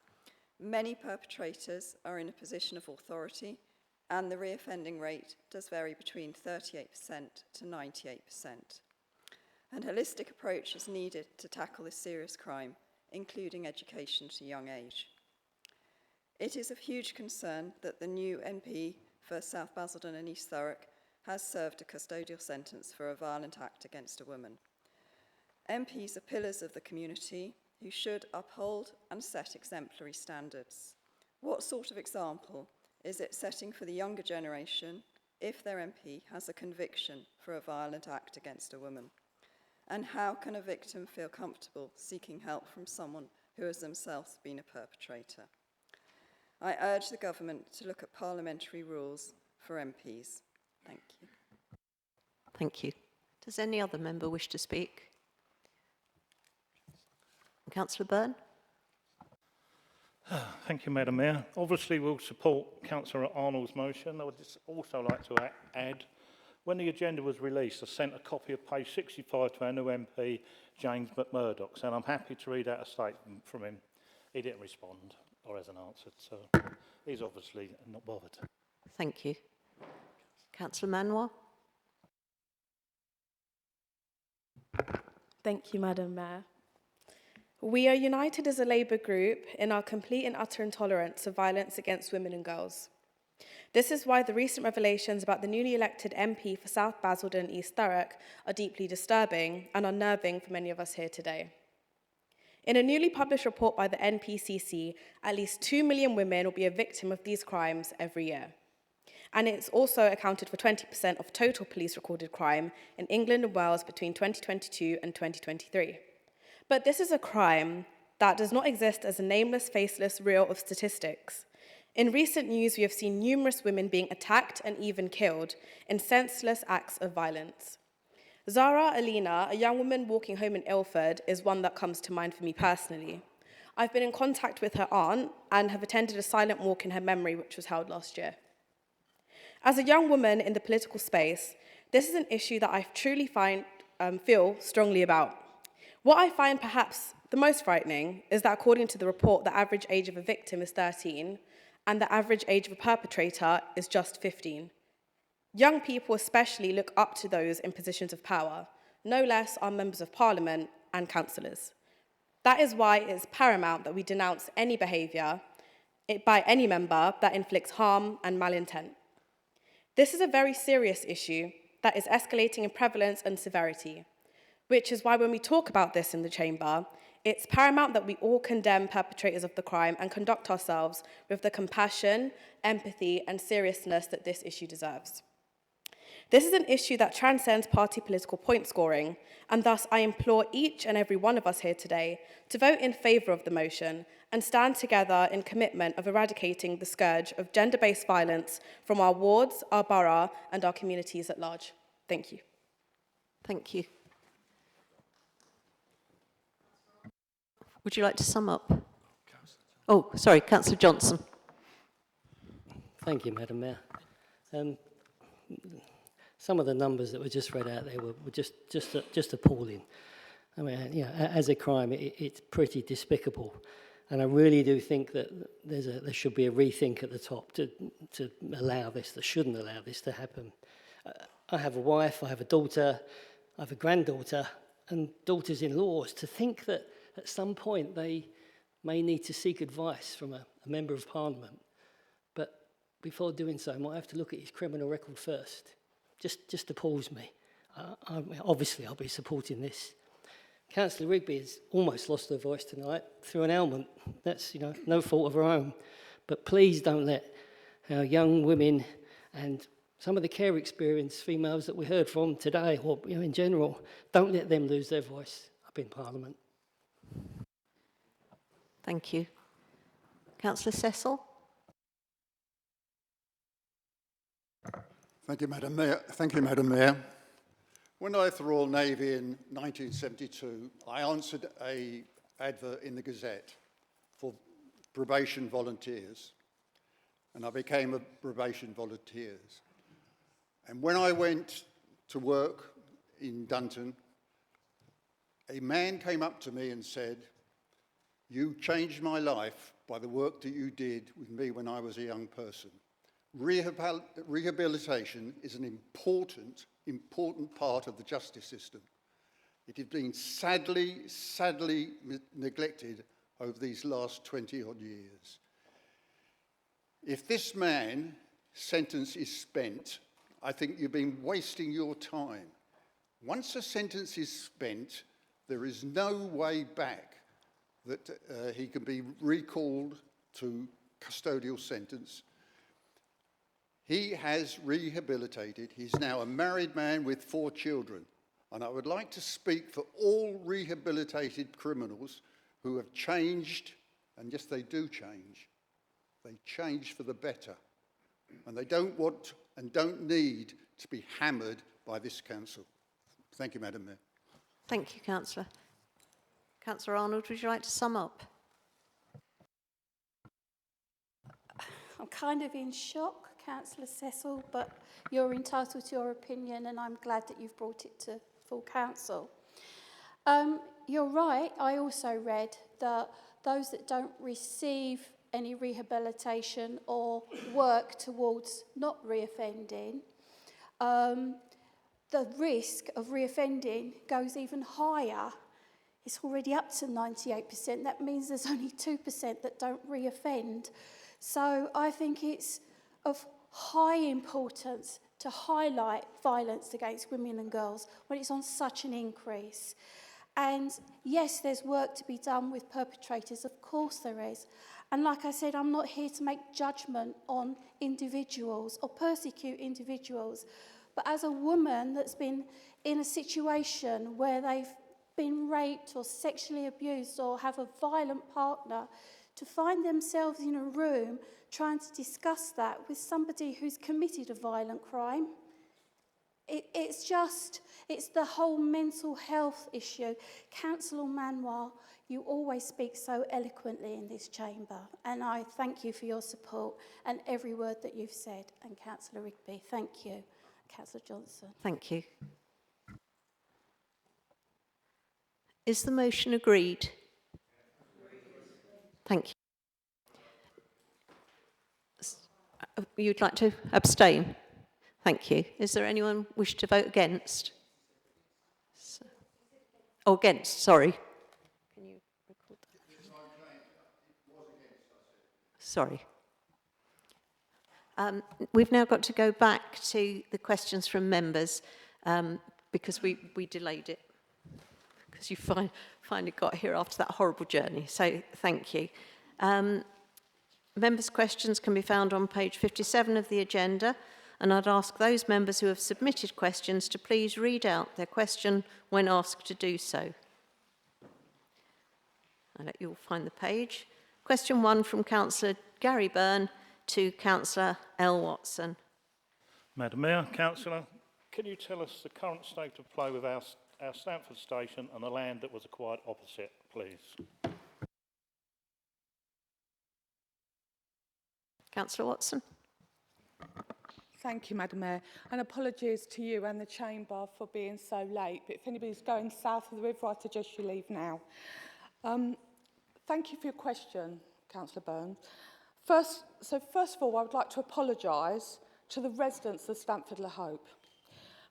[SPEAKER 6] Many perpetrators are in a position of authority, and the reoffending rate does vary between 38% to 98%. An holistic approach is needed to tackle this serious crime, including education at a young age. It is of huge concern that the new MP for South Basildon and East Thurrock has served a custodial sentence for a violent act against a woman. MPs are pillars of the community who should uphold and set exemplary standards. What sort of example is it setting for the younger generation if their MP has a conviction for a violent act against a woman? And how can a victim feel comfortable seeking help from someone who has themselves been a perpetrator? I urge the government to look at parliamentary rules for MPs. Thank you.
[SPEAKER 1] Thank you. Does any other member wish to speak? Councillor Byrne?
[SPEAKER 22] Thank you, Madam Mayor. Obviously, we'll support Councillor Arnold's motion. I would just also like to add, when the agenda was released, I sent a copy of page 65 to our new MP, James McMurdoch, and I'm happy to read out a statement from him. He didn't respond or hasn't answered, so he's obviously not bothered.
[SPEAKER 1] Thank you. Councillor Manoir?
[SPEAKER 23] Thank you, Madam Mayor. We are united as a Labour group in our complete and utter intolerance of violence against women and girls. This is why the recent revelations about the newly elected MP for South Basildon and East Thurrock are deeply disturbing and unnerving for many of us here today. In a newly published report by the NPCC, at least 2 million women will be a victim of these crimes every year. And it's also accounted for 20% of total police recorded crime in England and Wales between 2022 and 2023. But this is a crime that does not exist as a nameless, faceless reel of statistics. In recent news, we have seen numerous women being attacked and even killed in senseless acts of violence. Zara Alina, a young woman walking home in Ilford, is one that comes to mind for me personally. I've been in contact with her aunt and have attended a silent walk in her memory, which was held last year. As a young woman in the political space, this is an issue that I truly feel strongly about. What I find perhaps the most frightening is that according to the report, the average age of a victim is 13, and the average age of a perpetrator is just 15. Young people especially look up to those in positions of power, no less our members of parliament and councillors. That is why it is paramount that we denounce any behaviour by any member that inflicts harm and malintent. This is a very serious issue that is escalating in prevalence and severity, which is why when we talk about this in the chamber, it's paramount that we all condemn perpetrators of the crime and conduct ourselves with the compassion, empathy, and seriousness that this issue deserves. This is an issue that transcends party political point scoring, and thus I implore each and every one of us here today to vote in favour of the motion and stand together in commitment of eradicating the scourge of gender-based violence from our wards, our borough, and our communities at large. Thank you.
[SPEAKER 1] Thank you. Would you like to sum up? Oh, sorry, Councillor Johnson.
[SPEAKER 13] Thank you, Madam Mayor. Some of the numbers that were just read out there were just appalling. I mean, you know, as a crime, it's pretty despicable, and I really do think that there should be a rethink at the top to allow this. That shouldn't allow this to happen. I have a wife, I have a daughter, I have a granddaughter, and daughters-in-laws. To think that at some point they may need to seek advice from a member of Parliament, but before doing so, I might have to look at his criminal record first. Just appalls me. Obviously, I'll be supporting this. Councillor Rigby has almost lost her voice tonight through an ailment. That's, you know, no fault of her own. But please don't let our young women and some of the care experience females that we heard from today, or you know, in general, don't let them lose their voice up in Parliament.
[SPEAKER 1] Thank you. Councillor Cecil.
[SPEAKER 7] Thank you, Madam Mayor. Thank you, Madam Mayor. When I left the Royal Navy in 1972, I answered an advert in the Gazette for probation volunteers, and I became a probation volunteer. And when I went to work in Dunton, a man came up to me and said, "You changed my life by the work that you did with me when I was a young person." Rehabilitation is an important part of the justice system. It has been sadly neglected over these last 20-odd years. If this man's sentence is spent, I think you've been wasting your time. Once a sentence is spent, there is no way back that he can be recalled to custodial sentence. He has rehabilitated. He's now a married man with 4 children. And I would like to speak for all rehabilitated criminals who have changed, and yes, they do change. They change for the better. And they don't want and don't need to be hammered by this council. Thank you, Madam Mayor.
[SPEAKER 1] Thank you, Councillor. Councillor Arnold, would you like to sum up?
[SPEAKER 20] I'm kind of in shock, Councillor Cecil, but you're entitled to your opinion and I'm glad that you've brought it to full council. You're right, I also read that those that don't receive any rehabilitation or work towards not reoffending, the risk of reoffending goes even higher. It's already up to 98%. That means there's only 2% that don't reoffend. So I think it's of high importance to highlight violence against women and girls when it's on such an increase. And yes, there's work to be done with perpetrators, of course there is. And like I said, I'm not here to make judgment on individuals or persecute individuals. But as a woman that's been in a situation where they've been raped or sexually abused or have a violent partner to find themselves in a room trying to discuss that with somebody who's committed a violent crime. It's the whole mental health issue. Councillor Manoir, you always speak so eloquently in this chamber, and I thank you for your support and every word that you've said. And Councillor Rigby, thank you. Councillor Johnson.
[SPEAKER 1] Thank you. Is the motion agreed? Thank you. You'd like to abstain? Thank you. Is there anyone wish to vote against? Oh, against, sorry. Can you record that? Sorry. We've now got to go back to the questions from members because we delayed it because you finally got here after that horrible journey. So thank you. Members' questions can be found on page 57 of the agenda, and I'd ask those members who have submitted questions to please read out their question when asked to do so. I'll let you all find the page. Question 1 from Councillor Gary Byrne to Councillor L. Watson.
[SPEAKER 22] Madam Mayor, Councillor, can you tell us the current state of play with our Stamford station and the land that was acquired opposite, please?
[SPEAKER 1] Councillor Watson.
[SPEAKER 8] Thank you, Madam Mayor, and apologies to you and the Chamber for being so late, but if anybody's going south of the river, I suggest you leave now. Thank you for your question, Councillor Burns. First of all, I would like to apologise to the residents of Stamford Le Hope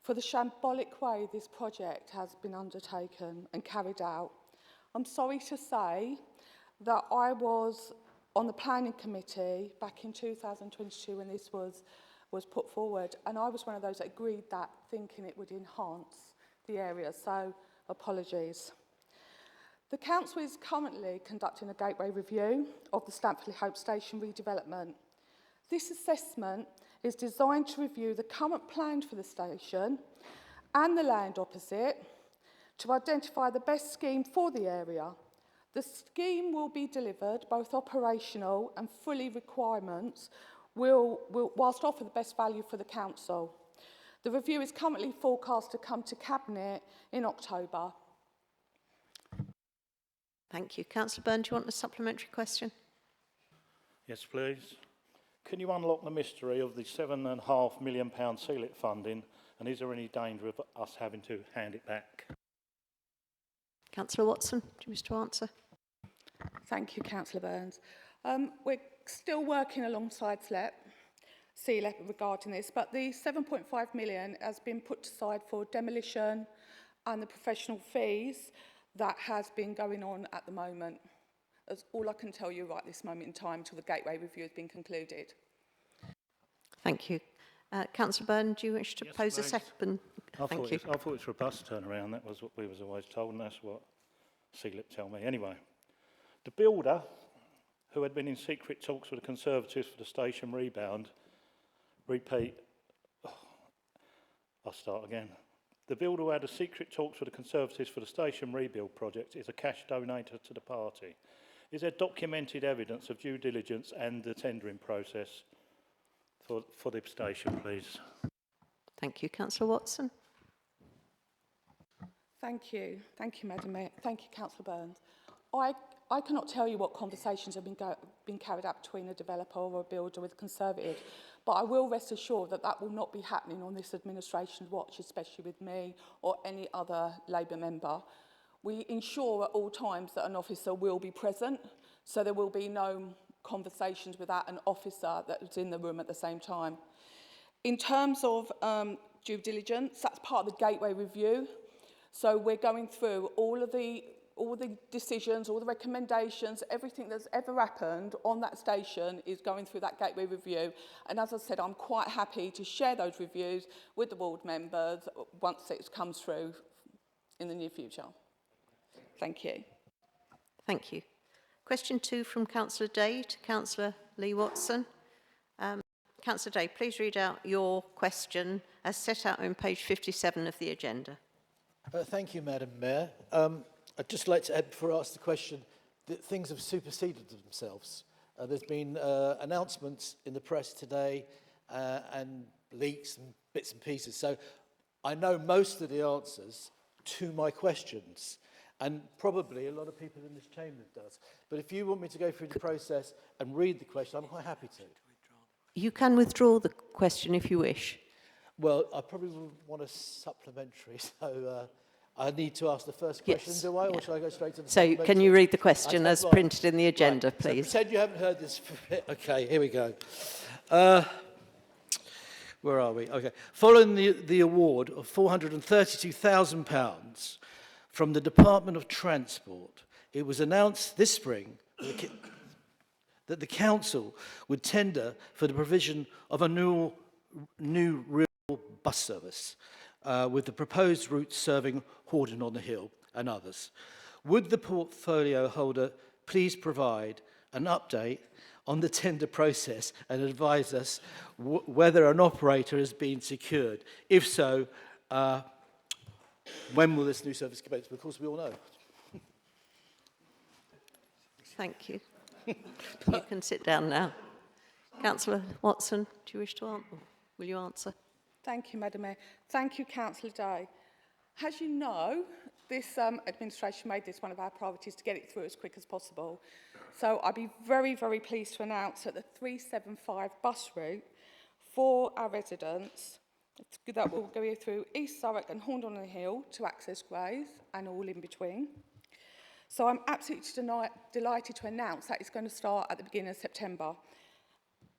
[SPEAKER 8] for the shambolic way this project has been undertaken and carried out. I'm sorry to say that I was on the planning committee back in 2022 when this was put forward, and I was one of those that agreed that, thinking it would enhance the area, so apologies. The Council is currently conducting a gateway review of the Stamford Le Hope Station redevelopment. This assessment is designed to review the current plan for the station and the land opposite to identify the best scheme for the area. The scheme will be delivered, both operational and fully requirements, whilst offer the best value for the Council. The review is currently forecast to come to Cabinet in October.
[SPEAKER 1] Thank you. Councillor Byrne, do you want a supplementary question?
[SPEAKER 22] Yes, please. Can you unlock the mystery of the £7.5 million CLIP funding, and is there any danger of us having to hand it back?
[SPEAKER 1] Councillor Watson, do you wish to answer?
[SPEAKER 8] Thank you, Councillor Burns. We're still working alongside CLIP regarding this, but the 7.5 million has been put aside for demolition and the professional fees that has been going on at the moment. That's all I can tell you right this moment in time until the gateway review has been concluded.
[SPEAKER 1] Thank you. Councillor Byrne, do you wish to pose a second? Thank you.
[SPEAKER 22] I thought it was for a bus turnaround. That was what we was always told, and that's what CLIP tell me. Anyway, the builder, who had been in secret talks with the Conservatives for the station I'll start again. The builder who had a secret talks with the Conservatives for the station rebuild project is a cash donator to the party. Is there documented evidence of due diligence and the tendering process for the station, please?
[SPEAKER 1] Thank you. Councillor Watson.
[SPEAKER 8] Thank you, Madam Mayor. Thank you, Councillor Burns. I cannot tell you what conversations have been carried out between a developer or a builder with a Conservative, but I will rest assured that that will not be happening on this administration's watch, especially with me or any other Labour member. We ensure at all times that an officer will be present, so there will be no conversations without an officer that is in the room at the same time. In terms of due diligence, that's part of the gateway review. So we're going through all the decisions, all the recommendations, everything that's ever happened on that station is going through that gateway review. And as I said, I'm quite happy to share those reviews with the ward members once it comes through in the near future. Thank you.
[SPEAKER 1] Thank you. Question 2 from Councillor Day to Councillor Lee Watson. Councillor Day, please read out your question as set out on page 57 of the agenda.
[SPEAKER 9] Thank you, Madam Mayor. I'd just like to add, before I ask the question, that things have superseded themselves. There's been announcements in the press today and leaks and bits and pieces. So I know most of the answers to my questions, and probably a lot of people in this chamber does. But if you want me to go through the process and read the question, I'm quite happy to.
[SPEAKER 1] You can withdraw the question if you wish.
[SPEAKER 9] Well, I probably would want a supplementary, so I need to ask the first question, do I, or shall I go straight to the
[SPEAKER 1] So
[SPEAKER 9] supplementary?
[SPEAKER 1] can you read the question as
[SPEAKER 9] Right.
[SPEAKER 1] printed in the agenda,
[SPEAKER 9] Right.
[SPEAKER 1] please?
[SPEAKER 9] So pretend you haven't heard this. Okay, here we go. Where are we? Okay. Following the award of £432,000 from the Department of Transport, it was announced this spring that the council would tender for the provision of a new real bus service with the proposed route serving Hordern on the Hill and others. Would the portfolio holder please provide an update on the tender process and advise us whether an operator has been secured? If so, when will this new service commence? Of course, we all know.
[SPEAKER 1] Thank you. You can sit down now. Councillor Watson, do you wish to answer? Will you answer?
[SPEAKER 8] Thank you, Madam Mayor. Thank you, Councillor Day. As you know, this administration made this one of our priorities to get it through as quick as possible. So I'd be very, very pleased to announce that the 375 bus route for our residents that will go through East Thurrock and Horndon on the Hill to access Grays and all in between. So I'm absolutely delighted to announce that it's going to start at the beginning of September.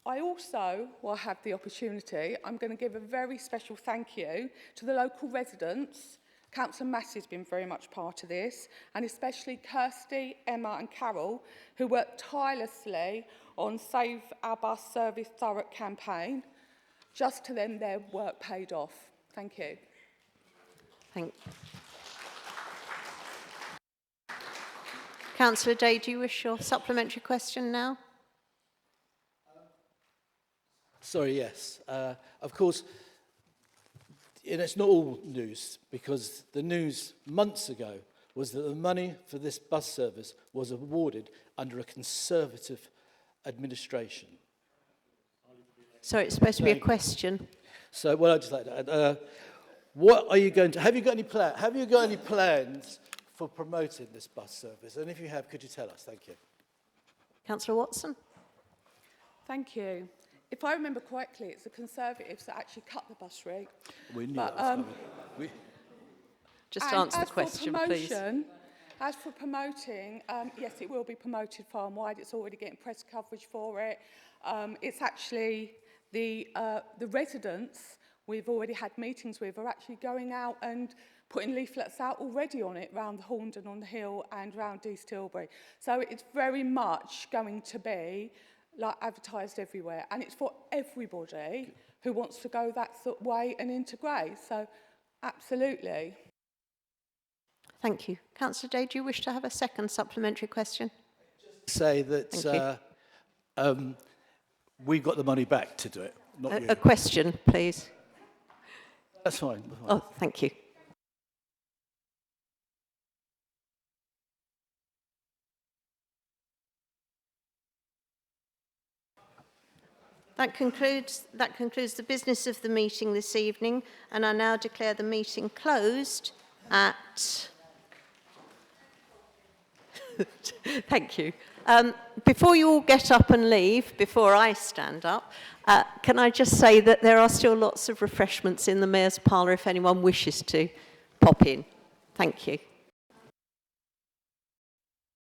[SPEAKER 8] I also, while I have the opportunity, I'm going to give a very special thank you to the local residents. Councillor Massey has been very much part of this, and especially Kirsty, Emma and Carol, who worked tirelessly on Save Our Bus Service Thurrock campaign. Just to them, their work paid off. Thank you.
[SPEAKER 1] Thank you. Councillor Day, do you wish your supplementary question now?
[SPEAKER 9] Sorry, yes. Of course, and it's not all news, because the news months ago was that the money for this bus service was awarded under a Conservative administration.
[SPEAKER 1] Sorry, it's supposed to be a question.
[SPEAKER 9] So, well, I'd just like to add, what are you going to, have you got any plans for promoting this bus service? And if you have, could you tell us? Thank you.
[SPEAKER 1] Councillor Watson.
[SPEAKER 8] Thank you. If I remember correctly, it's the Conservatives that actually cut the bus route.
[SPEAKER 9] We knew
[SPEAKER 8] but,
[SPEAKER 9] that was coming.
[SPEAKER 1] Just answer the question, please.
[SPEAKER 8] As for promoting, yes, it will be promoted far and wide. It's already getting press coverage for it. It's actually the residents we've already had meetings with are actually going out and putting leaflets out already on it round the Horndon on the Hill and round East Tilbury. So it's very much going to be like advertised everywhere, and it's for everybody who wants to go that way and into Grays. So absolutely.
[SPEAKER 1] Thank you. Councillor Day, do you wish to have a second supplementary question?
[SPEAKER 9] Say that we've got the money back to do it, not you.
[SPEAKER 1] A question, please.
[SPEAKER 9] That's fine.
[SPEAKER 1] Oh, thank you. That concludes the business of the meeting this evening, and I now declare the meeting closed at... Thank you. Before you all get up and leave, before I stand up, can I just say that there are still lots of refreshments in the Mayor's Parlour if anyone wishes to pop in. Thank you.